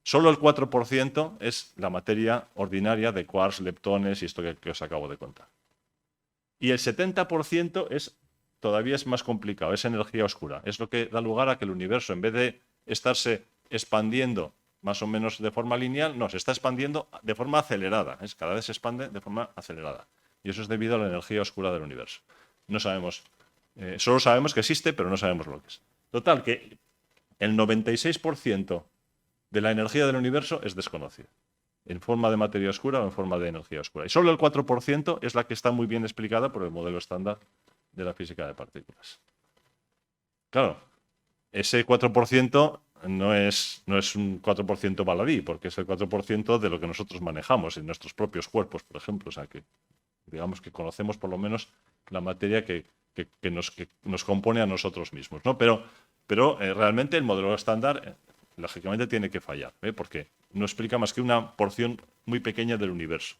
Solo el 4% es la materia ordinaria de quarks, leptones y esto que os acabo de contar. Y el 70% todavía es más complicado, es energía oscura. Es lo que da lugar a que el universo, en vez de estarse expandiendo más o menos de forma lineal, no, se está expandiendo de forma acelerada. Cada vez se expande de forma acelerada. Y eso es debido a la energía oscura del universo. No sabemos, solo sabemos que existe, pero no sabemos lo que es. Total, que el 96% de la energía del universo es desconocida, en forma de materia oscura o en forma de energía oscura. Y solo el 4% es la que está muy bien explicada por el modelo estándar de la física de partículas. Claro, ese 4% no es un 4% baladí, porque es el 4% de lo que nosotros manejamos en nuestros propios cuerpos, por ejemplo. O sea, que digamos que conocemos por lo menos la materia que nos compone a nosotros mismos, ¿no? Pero realmente el modelo estándar, lógicamente, tiene que fallar, porque no explica más que una porción muy pequeña del universo.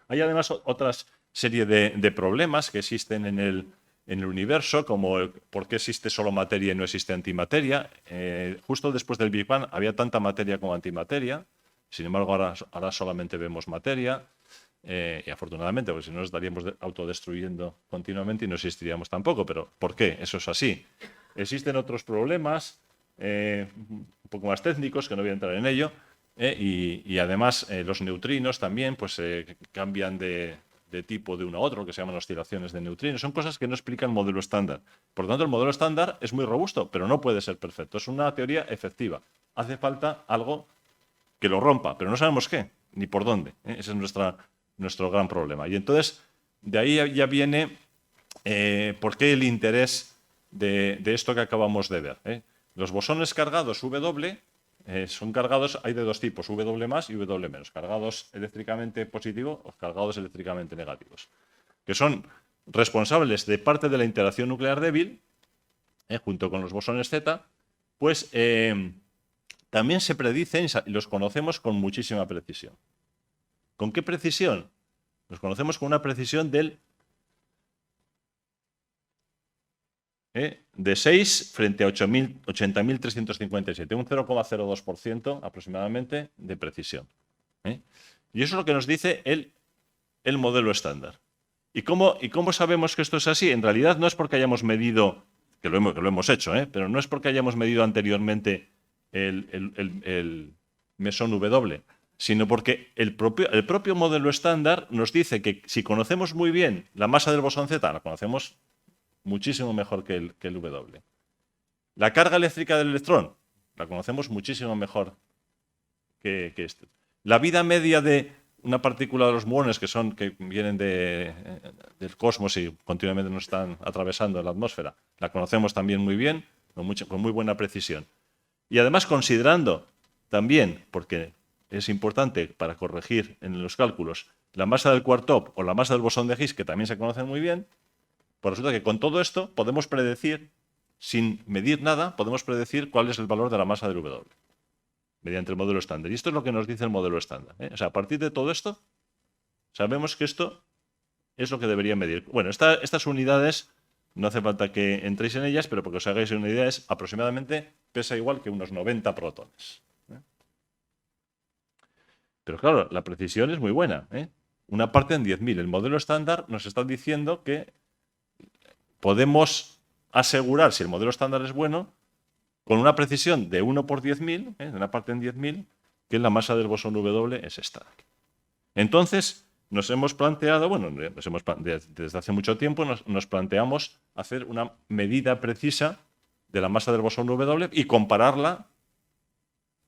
Hay además otras serie de problemas que existen en el universo, como por qué existe solo materia y no existe antimateria. Justo después del Big Bang había tanta materia como antimateria, sin embargo ahora solamente vemos materia, y afortunadamente, porque si no nos estaríamos autodestruyendo continuamente y no existiríamos tampoco. Pero ¿por qué? Eso es así. Existen otros problemas un poco más técnicos, que no voy a entrar en ello, y además los neutrinos también pues, cambian de tipo de uno a otro, que se llaman oscilaciones de neutrinos. Son cosas que no explica el modelo estándar. Por lo tanto, el modelo estándar es muy robusto, pero no puede ser perfecto. Es una teoría efectiva. Hace falta algo que lo rompa, pero no sabemos qué, ni por dónde. Ese es nuestro gran problema. Y entonces, de ahí ya viene por qué el interés de esto que acabamos de ver. Los bosones cargados W son cargados, hay de dos tipos, W más y W menos, cargados eléctricamente positivos o cargados eléctricamente negativos, que son responsables de parte de la interacción nuclear débil, junto con los bosones Z, pues también se predicen y los conocemos con muchísima precisión. ¿Con qué precisión? Los conocemos con una precisión de 6 frente a 80.357, un 0,02% aproximadamente de precisión. Y eso es lo que nos dice el modelo estándar. ¿Y cómo sabemos que esto es así? En realidad no es porque hayamos medido, que lo hemos hecho, pero no es porque hayamos medido anteriormente el mesón W, sino porque el propio modelo estándar nos dice que si conocemos muy bien la masa del bosón Z, la conocemos muchísimo mejor que el W. La carga eléctrica del electrón, la conocemos muchísimo mejor que este. La vida media de una partícula de los muones que vienen del cosmos y continuamente nos están atravesando la atmósfera, la conocemos también muy bien, con muy buena precisión. Y además considerando también, porque es importante para corregir en los cálculos, la masa del quark top o la masa del bosón de Higgs, que también se conocen muy bien, pues resulta que con todo esto podemos predecir, sin medir nada, podemos predecir cuál es el valor de la masa del W mediante el modelo estándar. Y esto es lo que nos dice el modelo estándar. O sea, a partir de todo esto, sabemos que esto es lo que debería medir. Bueno, estas unidades, no hace falta que entréis en ellas, pero porque os hagáis una idea, es aproximadamente pesa igual que unos 90 protones. Pero claro, la precisión es muy buena. Una parte en 10.000. El modelo estándar nos está diciendo que podemos asegurar, si el modelo estándar es bueno, con una precisión de 1 por 10.000, de una parte en 10.000, que la masa del bosón W es esta. Entonces, nos hemos planteado, desde hace mucho tiempo, nos planteamos hacer una medida precisa de la masa del bosón W y compararla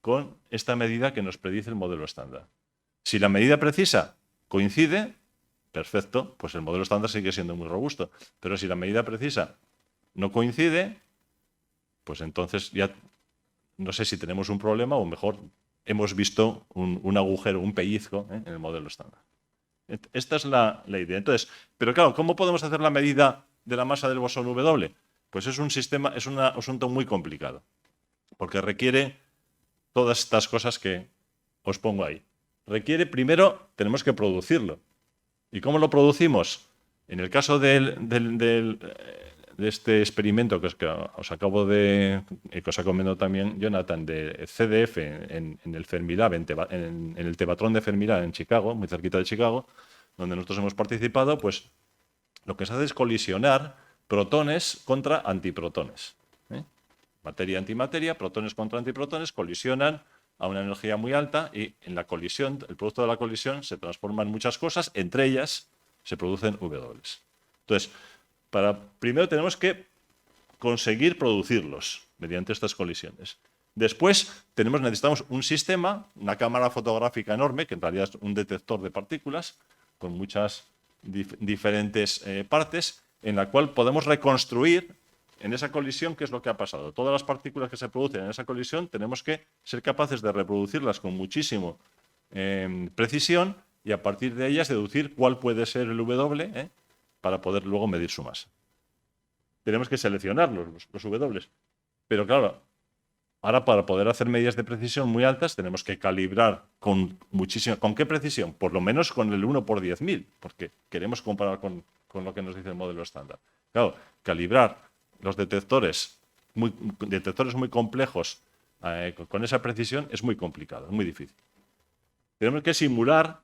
con esta medida que nos predice el modelo estándar. Si la medida precisa coincide, perfecto, pues el modelo estándar sigue siendo muy robusto. Pero si la medida precisa no coincide, pues entonces ya no sé si tenemos un problema o mejor hemos visto un agujero, un pellizco en el modelo estándar. Esta es la idea. Entonces, pero claro, ¿cómo podemos hacer la medida de la masa del bosón W? Pues es un asunto muy complicado, porque requiere todas estas cosas que os pongo ahí. Requiere, primero, tenemos que producirlo. ¿Y cómo lo producimos? En el caso de este experimento que os acabo que os ha comentado también Jonathan, de CDF en el Fermilab, en el Tevatron de Fermilab en Chicago, muy cerquita de Chicago, donde nosotros hemos participado, pues lo que se hace es colisionar protones contra antiprotones. Materia antimateria, protones contra antiprotones, colisionan a una energía muy alta y en la colisión, el producto de la colisión se transforma en muchas cosas, entre ellas se producen W. Entonces, primero tenemos que conseguir producirlos mediante estas colisiones. Después necesitamos un sistema, una cámara fotográfica enorme, que en realidad es un detector de partículas, con muchas diferentes partes, en la cual podemos reconstruir en esa colisión qué es lo que ha pasado. Todas las partículas que se producen en esa colisión tenemos que ser capaces de reproducirlas con muchísima precisión y a partir de ellas deducir cuál puede ser el W para poder luego medir su masa. Tenemos que seleccionar los W. Pero claro, ahora para poder hacer medidas de precisión muy altas tenemos que calibrar con muchísima... ¿Con qué precisión? Por lo menos con el 1 por 10.000, porque queremos comparar con lo que nos dice el modelo estándar. Claro, calibrar los detectores muy complejos con esa precisión es muy complicado, es muy difícil. Tenemos que simular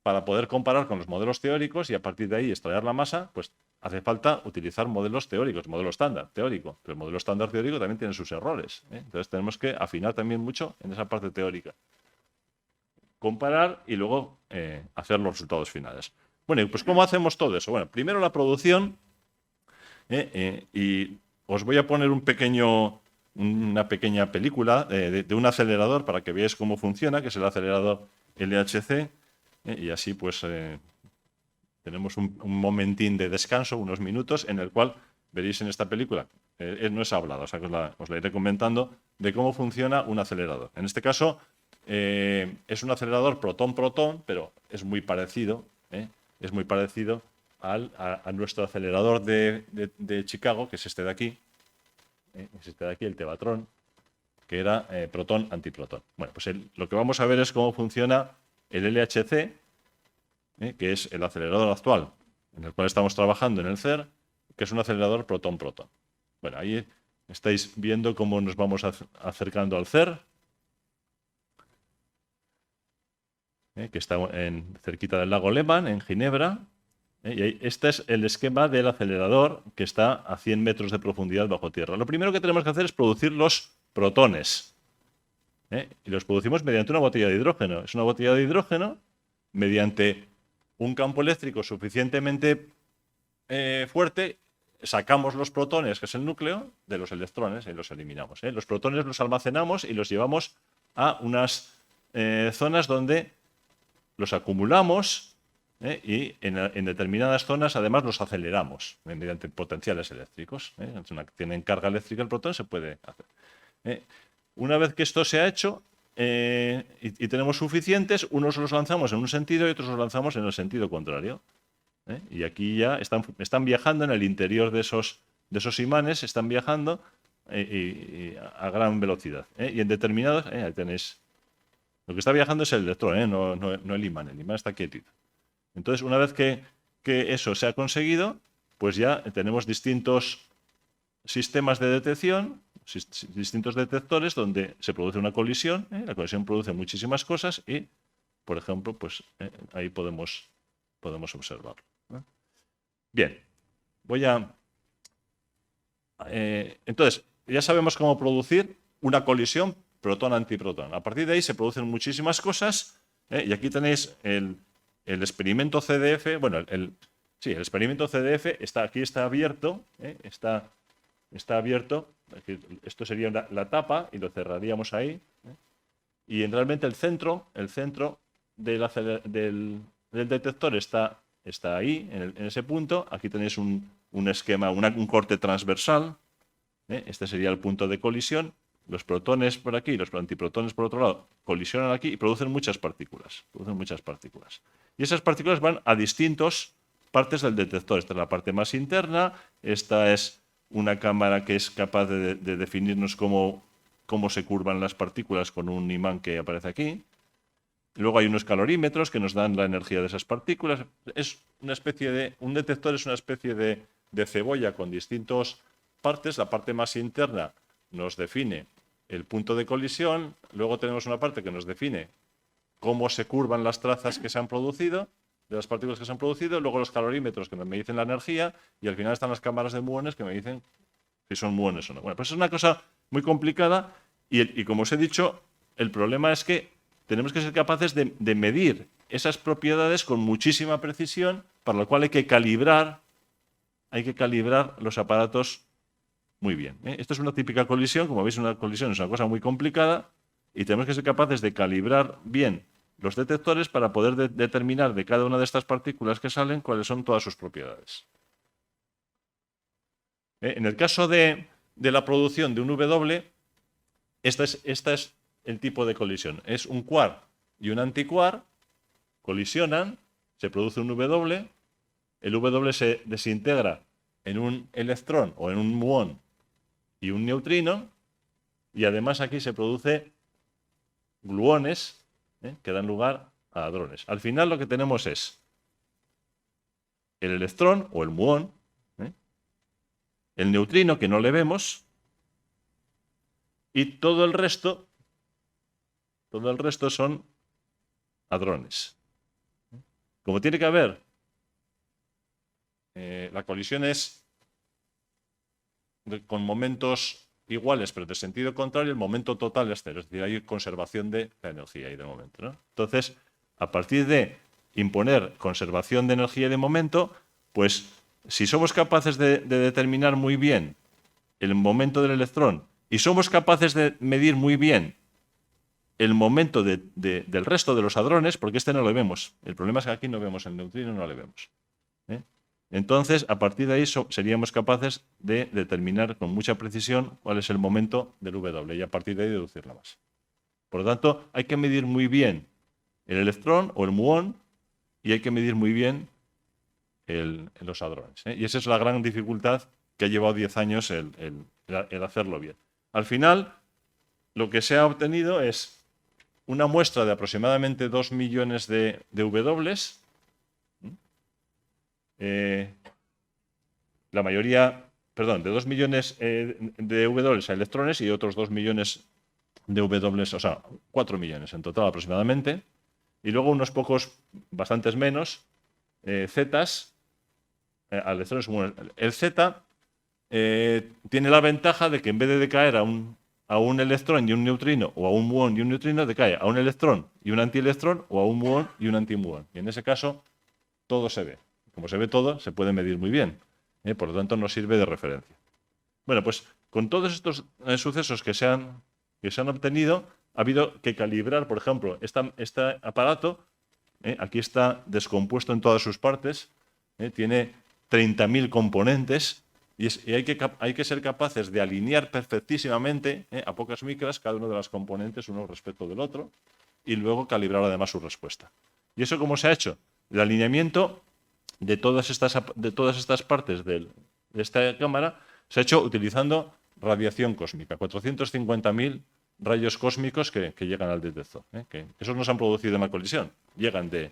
para poder comparar con los modelos teóricos y a partir de ahí extraer la masa, pues hace falta utilizar modelos teóricos, modelo estándar teórico. Pero el modelo estándar teórico también tiene sus errores. Entonces tenemos que afinar también mucho en esa parte teórica. Comparar y luego hacer los resultados finales. Bueno, pues ¿cómo hacemos todo eso? Bueno, primero la producción y os voy a poner una pequeña película de un acelerador para que veáis cómo funciona, que es el acelerador LHC, y así pues tenemos un momentín de descanso, unos minutos, en el cual veréis en esta película no es hablada, o sea que os la iré comentando de cómo funciona un acelerador. En este caso es un acelerador protón-protón, pero es muy parecido, es muy parecido a nuestro acelerador de Chicago, que es este de aquí, el Tevatron, que era protón-antiprotón. Bueno, pues lo que vamos a ver es cómo funciona el LHC, que es el acelerador actual en el cual estamos trabajando en el CER, que es un acelerador protón-protón. Bueno, ahí estáis viendo cómo nos vamos acercando al CER, que está cerquita del lago Lehmann, en Ginebra. Y este es el esquema del acelerador que está a 100 metros de profundidad bajo tierra. Lo primero que tenemos que hacer es producir los protones. Y los producimos mediante una botella de hidrógeno. Es una botella de hidrógeno mediante un campo eléctrico suficientemente fuerte. Sacamos los protones, que es el núcleo, de los electrones y los eliminamos. Los protones los almacenamos y los llevamos a unas zonas donde los acumulamos y en determinadas zonas además los aceleramos mediante potenciales eléctricos. Tienen carga eléctrica el protón, se puede hacer. Una vez que esto se ha hecho y tenemos suficientes, unos los lanzamos en un sentido y otros los lanzamos en el sentido contrario. Y aquí ya están viajando en el interior de esos imanes, están viajando a gran velocidad. Y en determinados, ahí tenéis, lo que está viajando es el electrón, no el imán está quietito. Entonces, una vez que eso se ha conseguido, pues ya tenemos distintos sistemas de detección, distintos detectores donde se produce una colisión. La colisión produce muchísimas cosas y, por ejemplo, pues ahí podemos observarlo. Bien, entonces, ya sabemos cómo producir una colisión protón-antiprotón. A partir de ahí se producen muchísimas cosas y aquí tenéis el experimento CDF. Bueno, el experimento CDF está abierto, está abierto. Esto sería la tapa y lo cerraríamos ahí. Y realmente el centro del detector está ahí, en ese punto. Aquí tenéis un esquema, un corte transversal. Este sería el punto de colisión. Los protones por aquí, los antiprotones por otro lado, colisionan aquí y producen muchas partículas. Y esas partículas van a distintas partes del detector. Esta es la parte más interna. Esta es una cámara que es capaz de definirnos cómo se curvan las partículas con un imán que aparece aquí. Luego hay unos calorímetros que nos dan la energía de esas partículas. Un detector es una especie de cebolla con distintas partes. La parte más interna nos define el punto de colisión. Luego tenemos una parte que nos define cómo se curvan las trazas que se han producido, de las partículas que se han producido. Luego los calorímetros que me dicen la energía. Y al final están las cámaras de muones que me dicen si son muones o no. Bueno, pues es una cosa muy complicada y como os he dicho, el problema es que tenemos que ser capaces de medir esas propiedades con muchísima precisión, para lo cual hay que calibrar los aparatos muy bien. Esto es una típica colisión. Como veis, una colisión es una cosa muy complicada y tenemos que ser capaces de calibrar bien los detectores para poder determinar de cada una de estas partículas que salen cuáles son todas sus propiedades. En el caso de la producción de un W, esta es el tipo de colisión. Es un quark y un antiquark, colisionan, se produce un W, el W se desintegra en un electrón o en un muón y un neutrino, y además aquí se produce gluones que dan lugar a hadrones. Al final lo que tenemos es el electrón o el muón, el neutrino que no le vemos, y todo el resto son hadrones. Como tiene que haber, la colisión es con momentos iguales pero de sentido contrario, el momento total es cero, es decir, hay conservación de la energía y de momento, ¿no? Entonces, a partir de imponer conservación de energía y de momento, pues si somos capaces de determinar muy bien el momento del electrón y somos capaces de medir muy bien el momento del resto de los hadrones, porque este no lo vemos. El problema es que aquí no vemos el neutrino, no le vemos. Entonces, a partir de ahí seríamos capaces de determinar con mucha precisión cuál es el momento del W y a partir de ahí deducir la masa. Por lo tanto, hay que medir muy bien el electrón o el muón y hay que medir muy bien los hadrones. Y esa es la gran dificultad que ha llevado 10 años el hacerlo bien. Al final, lo que se ha obtenido es una muestra de aproximadamente 2 millones de W. La mayoría, perdón, de 2 millones de W a electrones y otros 2 millones de W, o sea, 4 millones en total aproximadamente. Y luego unos pocos, bastantes menos, zetas a electrones. El Z tiene la ventaja de que en vez de decaer a un electrón y un neutrino o a un muón y un neutrino, decae a un electrón y un antielectrón o a un muón y un antimuón. Y en ese caso, todo se ve. Como se ve todo, se puede medir muy bien. Por lo tanto, nos sirve de referencia. Bueno, pues con todos estos sucesos que se han obtenido, ha habido que calibrar, por ejemplo, este aparato. Aquí está descompuesto en todas sus partes. Tiene 30.000 componentes y hay que ser capaces de alinear perfectísimamente a pocas micras cada una de las componentes uno respecto del otro y luego calibrar además su respuesta. ¿Y eso cómo se ha hecho? El alineamiento de todas estas partes de esta cámara se ha hecho utilizando radiación cósmica, 450.000 rayos cósmicos que llegan al detector. Que esos no se han producido en la colisión, llegan del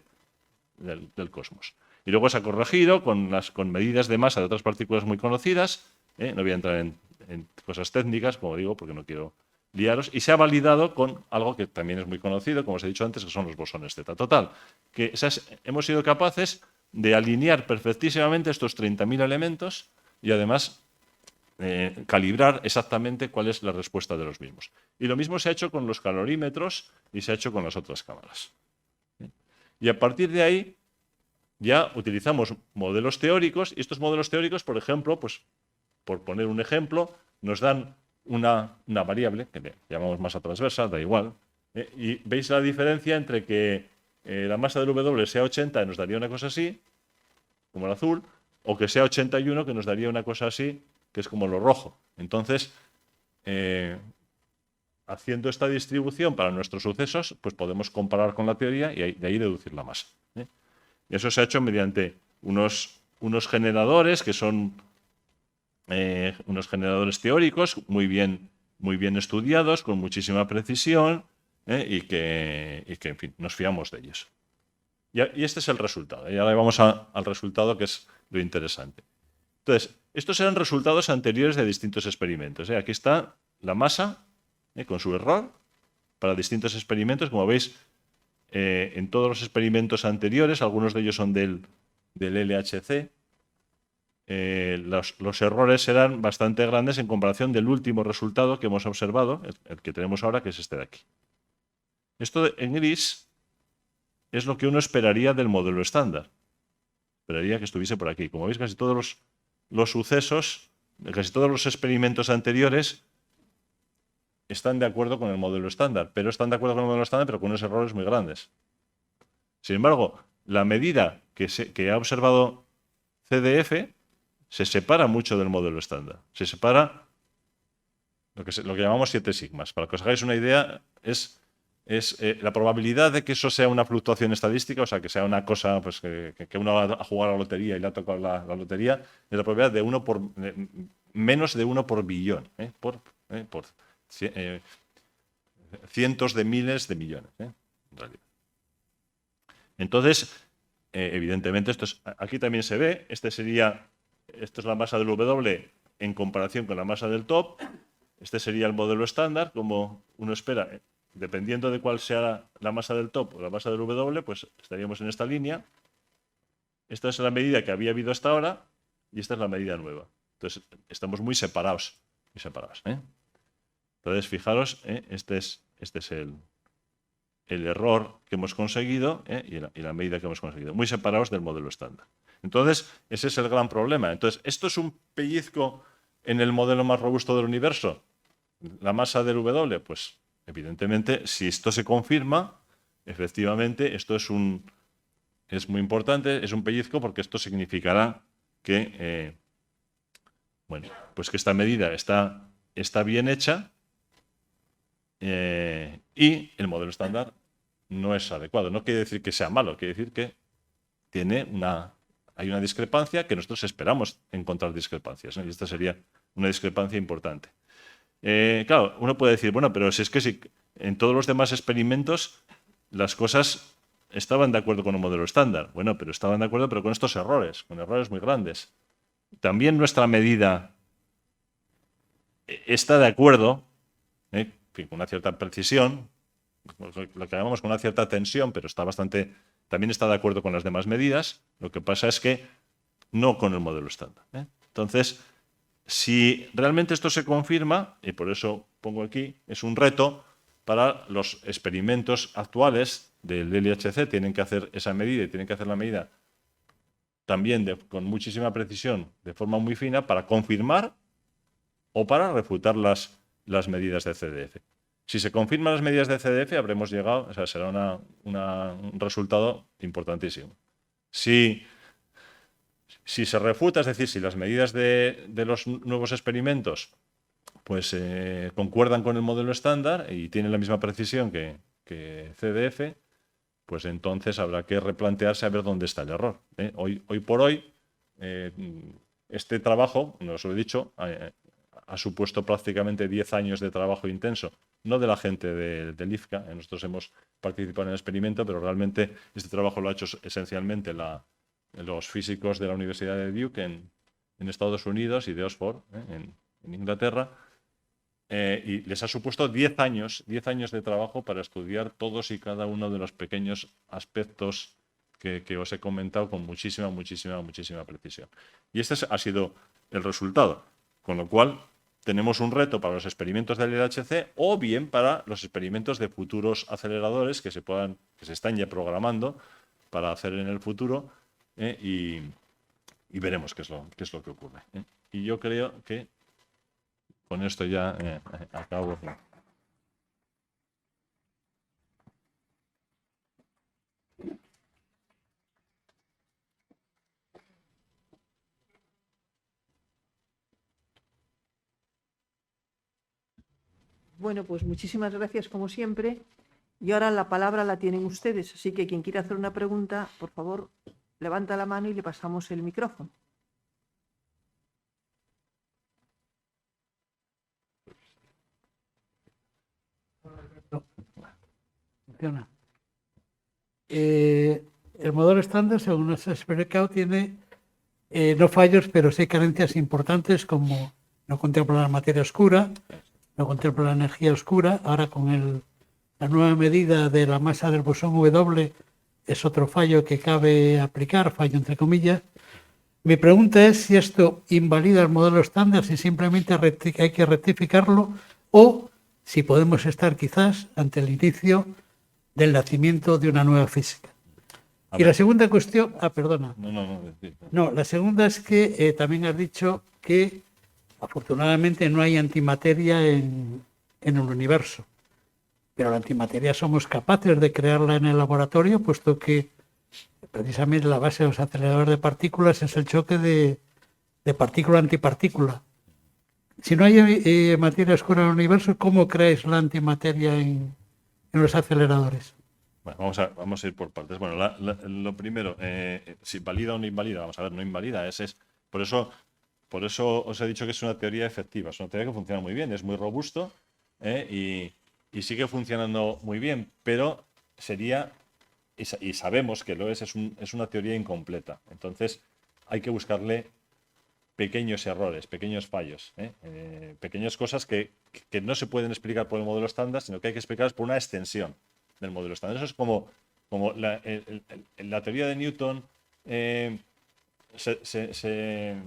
cosmos. Y luego se ha corregido con medidas de masa de otras partículas muy conocidas. No voy a entrar en cosas técnicas, como digo, porque no quiero liaros. Y se ha validado con algo que también es muy conocido, como os he dicho antes, que son los bosones Z. Total, que hemos sido capaces de alinear perfectísimamente estos 30.000 elementos y además calibrar exactamente cuál es la respuesta de los mismos. Y lo mismo se ha hecho con los calorímetros y se ha hecho con las otras cámaras. Y a partir de ahí ya utilizamos modelos teóricos y estos modelos teóricos, por ejemplo, pues por poner un ejemplo, nos dan una variable que llamamos masa transversa, da igual, y veis la diferencia entre que la masa del W sea 80 y nos daría una cosa así, como el azul, o que sea 81 que nos daría una cosa así, que es como lo rojo. Entonces, haciendo esta distribución para nuestros sucesos, pues podemos comparar con la teoría y de ahí deducir la masa. Y eso se ha hecho mediante unos generadores que son unos generadores teóricos muy bien estudiados, con muchísima precisión y que, en fin, nos fiamos de ellos. Y este es el resultado. Y ahora vamos al resultado, que es lo interesante. Entonces, estos eran resultados anteriores de distintos experimentos. Aquí está la masa con su error para distintos experimentos. Como veis, en todos los experimentos anteriores, algunos de ellos son del LHC, los errores eran bastante grandes en comparación del último resultado que hemos observado, el que tenemos ahora, que es este de aquí. Esto en gris es lo que uno esperaría del modelo estándar. Esperaría que estuviese por aquí. Como veis, casi todos los sucesos, casi todos los experimentos anteriores están de acuerdo con el modelo estándar, pero con unos errores muy grandes. Sin embargo, la medida que ha observado CDF se separa mucho del modelo estándar. Se separa lo que llamamos 7 sigmas. Para que os hagáis una idea, es la probabilidad de que eso sea una fluctuación estadística, o sea, que sea una cosa pues, que uno va a jugar a la lotería y le ha tocado la lotería, es la probabilidad de menos de 1 por billón, por cientos de miles de millones, en realidad. Entonces, evidentemente, aquí también se ve, esto es la masa del W en comparación con la masa del top. Este sería el modelo estándar, como uno espera. Dependiendo de cuál sea la masa del top o la masa del W, pues estaríamos en esta línea. Esta es la medida que había habido hasta ahora y esta es la medida nueva. Entonces, estamos muy separados. Entonces, fijaros, este es el error que hemos conseguido y la medida que hemos conseguido. Muy separados del modelo estándar. Entonces, ese es el gran problema. Entonces, ¿esto es un pellizco en el modelo más robusto del universo? ¿La masa del W? Pues, evidentemente, si esto se confirma, efectivamente, esto es muy importante, es un pellizco porque esto significará que, bueno, pues que esta medida está bien hecha y el modelo estándar no es adecuado. No quiere decir que sea malo, quiere decir que hay una discrepancia que nosotros esperamos encontrar discrepancias, ¿no? Y esta sería una discrepancia importante. Claro, uno puede decir, bueno, pero si es que si en todos los demás experimentos las cosas estaban de acuerdo con un modelo estándar. Bueno, pero estaban de acuerdo, pero con estos errores, con errores muy grandes. También nuestra medida está de acuerdo, en fin, con una cierta precisión, lo que llamamos con una cierta tensión, pero también está de acuerdo con las demás medidas. Lo que pasa es que no con el modelo estándar. Entonces, si realmente esto se confirma, y por eso pongo aquí, es un reto para los experimentos actuales del LHC, tienen que hacer esa medida y tienen que hacer la medida también con muchísima precisión, de forma muy fina, para confirmar o para refutar las medidas de CDF. Si se confirman las medidas de CDF, habremos llegado, o sea, será un resultado importantísimo. Si se refuta, es decir, si las medidas de los nuevos experimentos pues concuerdan con el modelo estándar y tienen la misma precisión que CDF, pues entonces habrá que replantearse a ver dónde está el error. Hoy por hoy, este trabajo, no os lo he dicho, ha supuesto prácticamente 10 años de trabajo intenso, no de la gente del IFCA, nosotros hemos participado en el experimento, pero realmente este trabajo lo ha hecho esencialmente los físicos de la Universidad de Duke en Estados Unidos y de Oxford en Inglaterra, y les ha supuesto 10 años de trabajo para estudiar todos y cada uno de los pequeños aspectos que os he comentado con muchísima precisión. Y este ha sido el resultado, con lo cual tenemos un reto para los experimentos del LHC o bien para los experimentos de futuros aceleradores que se están ya programando para hacer en el futuro, y veremos qué es lo que ocurre. Y yo creo que con esto ya acabo. Bueno, pues muchísimas gracias como siempre. Y ahora la palabra la tienen ustedes, así que quien quiera hacer una pregunta, por favor, levanta la mano y le pasamos el micrófono. Funciona. El modelo estándar, según nos ha explicado, tiene no fallos, pero sí carencias importantes, como no contempla la materia oscura, no contempla la energía oscura. Ahora con la nueva medida de la masa del bosón W es otro fallo que cabe aplicar, fallo entre comillas. Mi pregunta es si esto invalida el modelo estándar, si simplemente hay que rectificarlo, o si podemos estar quizás ante el inicio del nacimiento de una nueva física. Y la segunda cuestión... perdona. No, la segunda es que también has dicho que afortunadamente no hay antimateria en el universo. Pero la antimateria somos capaces de crearla en el laboratorio, puesto que precisamente la base de los aceleradores de partículas es el choque de partícula-antipartícula. Si no hay materia oscura en el universo, ¿cómo creáis la antimateria en los aceleradores? Bueno, vamos a ir por partes. Bueno, lo primero, si valida o no invalida, vamos a ver, no invalida. Por eso os he dicho que es una teoría efectiva, es una teoría que funciona muy bien, es muy robusto, y sigue funcionando muy bien, pero sería, y sabemos que lo es una teoría incompleta. Entonces hay que buscarle pequeños errores, pequeños fallos, pequeñas cosas que no se pueden explicar por el modelo estándar, sino que hay que explicarlas por una extensión del modelo estándar. Eso es como la teoría de Newton se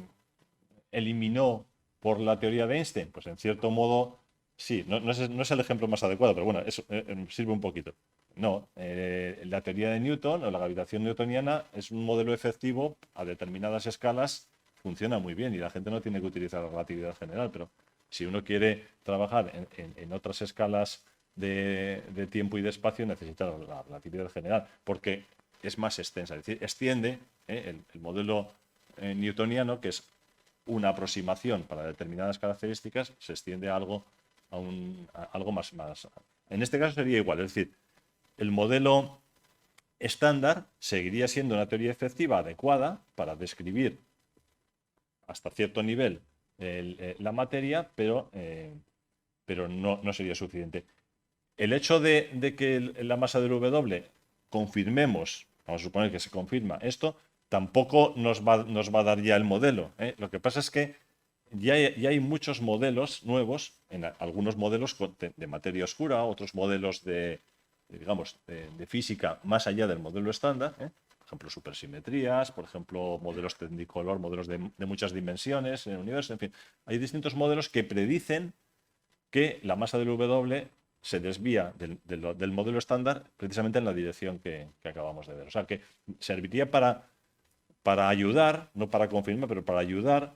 eliminó por la teoría de Einstein. Pues en cierto modo, sí, no es el ejemplo más adecuado, pero bueno, eso sirve un poquito. No, la teoría de Newton o la gravitación newtoniana es un modelo efectivo a determinadas escalas, funciona muy bien y la gente no tiene que utilizar la relatividad general, pero si uno quiere trabajar en otras escalas de tiempo y de espacio, necesita la relatividad general, porque es más extensa, es decir, extiende el modelo newtoniano, que es una aproximación para determinadas características, se extiende a algo, a algo más. En este caso sería igual, es decir, el modelo estándar seguiría siendo una teoría efectiva adecuada para describir hasta cierto nivel la materia, pero no sería suficiente. El hecho de que la masa del W confirmemos, vamos a suponer que se confirma esto, tampoco nos va a dar ya el modelo, ¿eh? Lo que pasa es que ya hay muchos modelos nuevos, algunos modelos de materia oscura, otros modelos de física más allá del modelo estándar, ¿eh? Por ejemplo, supersimetrías, por ejemplo, modelos tecnicolor, modelos de muchas dimensiones en el universo, en fin. Hay distintos modelos que predicen que la masa del W se desvía del modelo estándar precisamente en la dirección que acabamos de ver. O sea, que serviría para ayudar, no para confirmar, pero para ayudar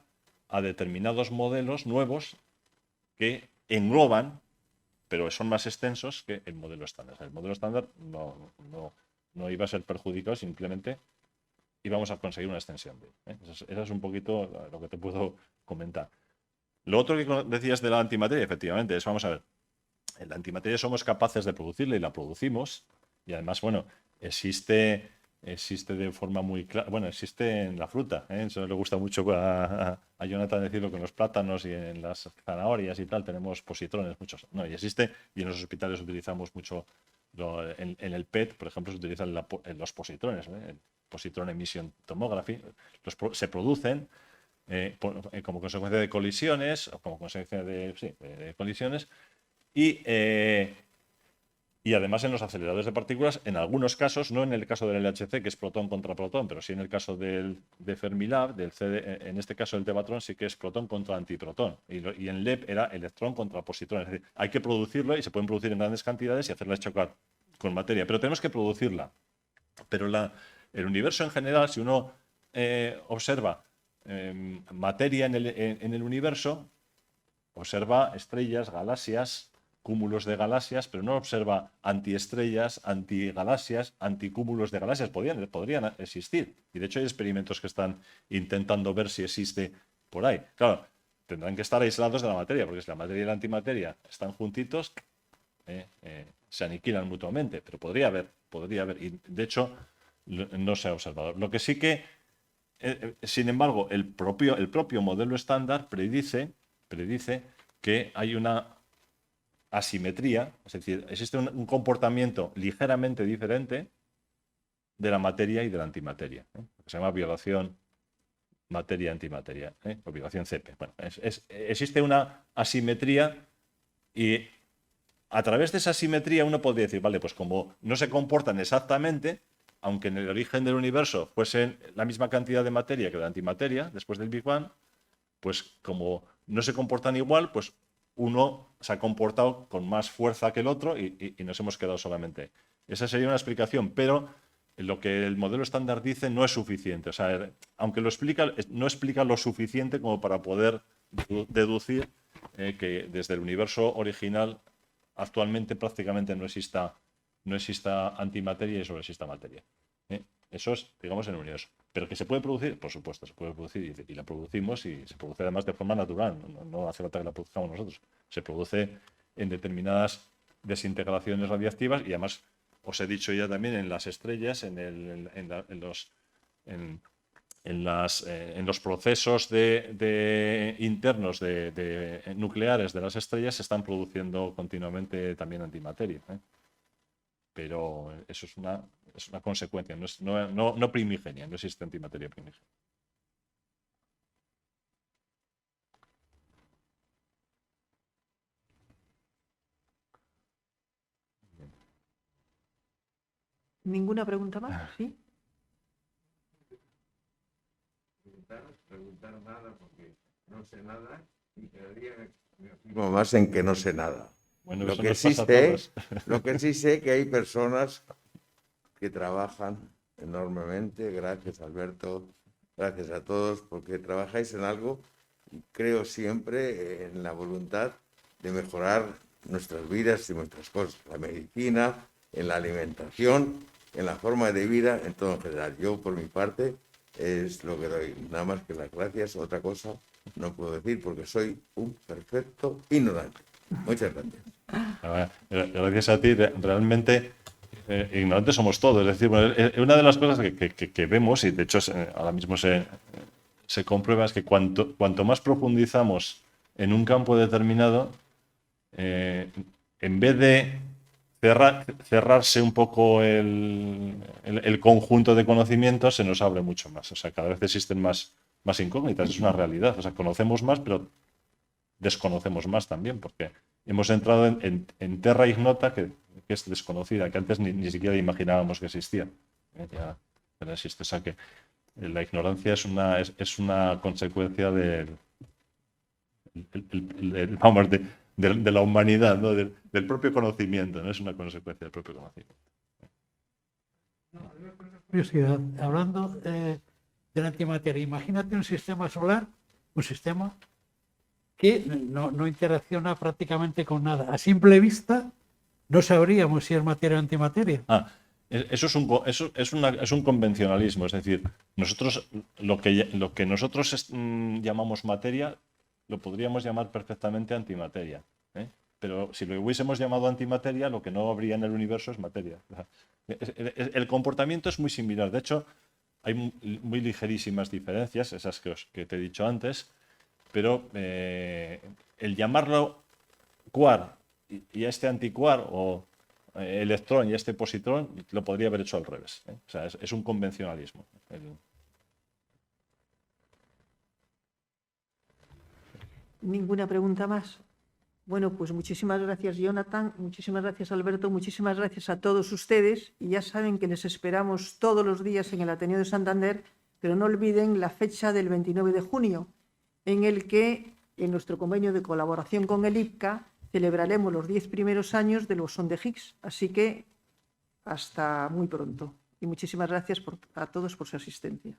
a determinados modelos nuevos que engloban, pero son más extensos que el modelo estándar. El modelo estándar no iba a ser perjudicado, simplemente íbamos a conseguir una extensión de él, ¿eh? Eso es un poquito lo que te puedo comentar. Lo otro que decías de la antimateria, efectivamente, es, vamos a ver, en la antimateria somos capaces de producirla y la producimos, y además, bueno, existe de forma muy clara, bueno, existe en la fruta, ¿eh? Eso le gusta mucho a Jonathan decirlo, que en los plátanos y en las zanahorias y tal tenemos positrones, muchos, no, y existe, y en los hospitales utilizamos mucho, en el PET, por ejemplo, se utilizan los positrones, ¿eh? El positron emission tomography, se producen como consecuencia de colisiones, o como consecuencia de colisiones, y además en los aceleradores de partículas, en algunos casos, no en el caso del LHC, que es protón contra protón, pero sí en el caso de Fermilab, en este caso el Tevatron sí que es protón contra antiprotón, y en LEP era electrón contra positrón. Es decir, hay que producirlo y se pueden producir en grandes cantidades y hacerlas chocar con materia, pero tenemos que producirla. Pero el universo en general, si uno observa materia en el universo, observa estrellas, galaxias, cúmulos de galaxias, pero no observa antiestrellas, antigalaxias, anticúmulos de galaxias. Podrían existir. Y de hecho hay experimentos que están intentando ver si existe por ahí. Claro, tendrán que estar aislados de la materia, porque si la materia y la antimateria están juntitos, se aniquilan mutuamente. Pero podría haber. Y de hecho no se ha observado. Lo que sí que, sin embargo, el propio modelo estándar predice que hay una asimetría, es decir, existe un comportamiento ligeramente diferente de la materia y de la antimateria, que se llama violación materia-antimateria, o violación CEPE. Bueno, existe una asimetría y a través de esa asimetría uno podría decir, vale, pues como no se comportan exactamente, aunque en el origen del universo fuesen la misma cantidad de materia que de antimateria después del Big Bang, pues como no se comportan igual, pues uno se ha comportado con más fuerza que el otro y nos hemos quedado solamente. Esa sería una explicación, pero lo que el modelo estándar dice no es suficiente. O sea, aunque lo explica, no explica lo suficiente como para poder deducir que desde el universo original actualmente prácticamente no exista antimateria y solo exista materia. Eso es, digamos, en el universo. Pero que se puede producir, por supuesto, se puede producir y la producimos y se produce además de forma natural. No hace falta que la produzcamos nosotros. Se produce en determinadas desintegraciones radiactivas y además os he dicho ya también en las estrellas, en los procesos internos nucleares de las estrellas se están produciendo continuamente también antimateria. Pero eso es una consecuencia, no primigenia, no existe antimateria primigenia. ¿Ninguna pregunta más? ¿Sí? Preguntar nada porque no sé nada y quedaría más en que no sé nada. Bueno, lo eso que nos sí pasa a sé, todos. lo que sí sé que hay personas que trabajan enormemente. Gracias, Alberto. Gracias a todos porque trabajáis en algo, creo siempre en la voluntad de mejorar nuestras vidas y nuestras cosas, la medicina, en la alimentación, en la forma de vida, en todo en general. Yo, por mi parte, es lo que doy. Nada más que las gracias. Otra cosa no puedo decir porque soy un perfecto ignorante. Muchas gracias. Gracias a ti. Realmente ignorantes somos todos. Es decir, bueno, una de las cosas que vemos, y de hecho ahora mismo se comprueba, es que cuanto más profundizamos en un campo determinado, en vez de cerrarse un poco el conjunto de conocimientos, se nos abre mucho más. O sea, cada vez existen más incógnitas. Es una realidad. O sea, conocemos más, pero desconocemos más también, porque hemos entrado en terra ignota, que es desconocida, que antes ni siquiera imaginábamos que existía. Ya existe. O sea, que la ignorancia es una consecuencia vamos, de la humanidad, ¿no? Del propio conocimiento, no es una consecuencia del propio conocimiento. Curiosidad, hablando de la antimateria, imagínate un sistema solar, un sistema que no interacciona prácticamente con nada. A simple vista no sabríamos si es materia o antimateria. Eso es un convencionalismo, es decir, nosotros lo que nosotros llamamos materia lo podríamos llamar perfectamente antimateria, ¿eh? Pero si lo hubiésemos llamado antimateria, lo que no habría en el universo es materia. El comportamiento es muy similar. De hecho, hay muy ligerísimas diferencias, esas que te he dicho antes, pero el llamarlo quark y a este antiquark, o electrón y este positrón, lo podría haber hecho al revés, ¿eh? O sea, es un convencionalismo. ¿Ninguna pregunta más? Bueno, pues muchísimas gracias, Jonathan, muchísimas gracias, Alberto, muchísimas gracias a todos ustedes, y ya saben que les esperamos todos los días en el Ateneo de Santander, pero no olviden la fecha del 29 de junio, en el que, en nuestro convenio de colaboración con el IPCA, celebraremos los 10 primeros años del bosón de Higgs. Así que hasta muy pronto. Y muchísimas gracias a todos por su asistencia.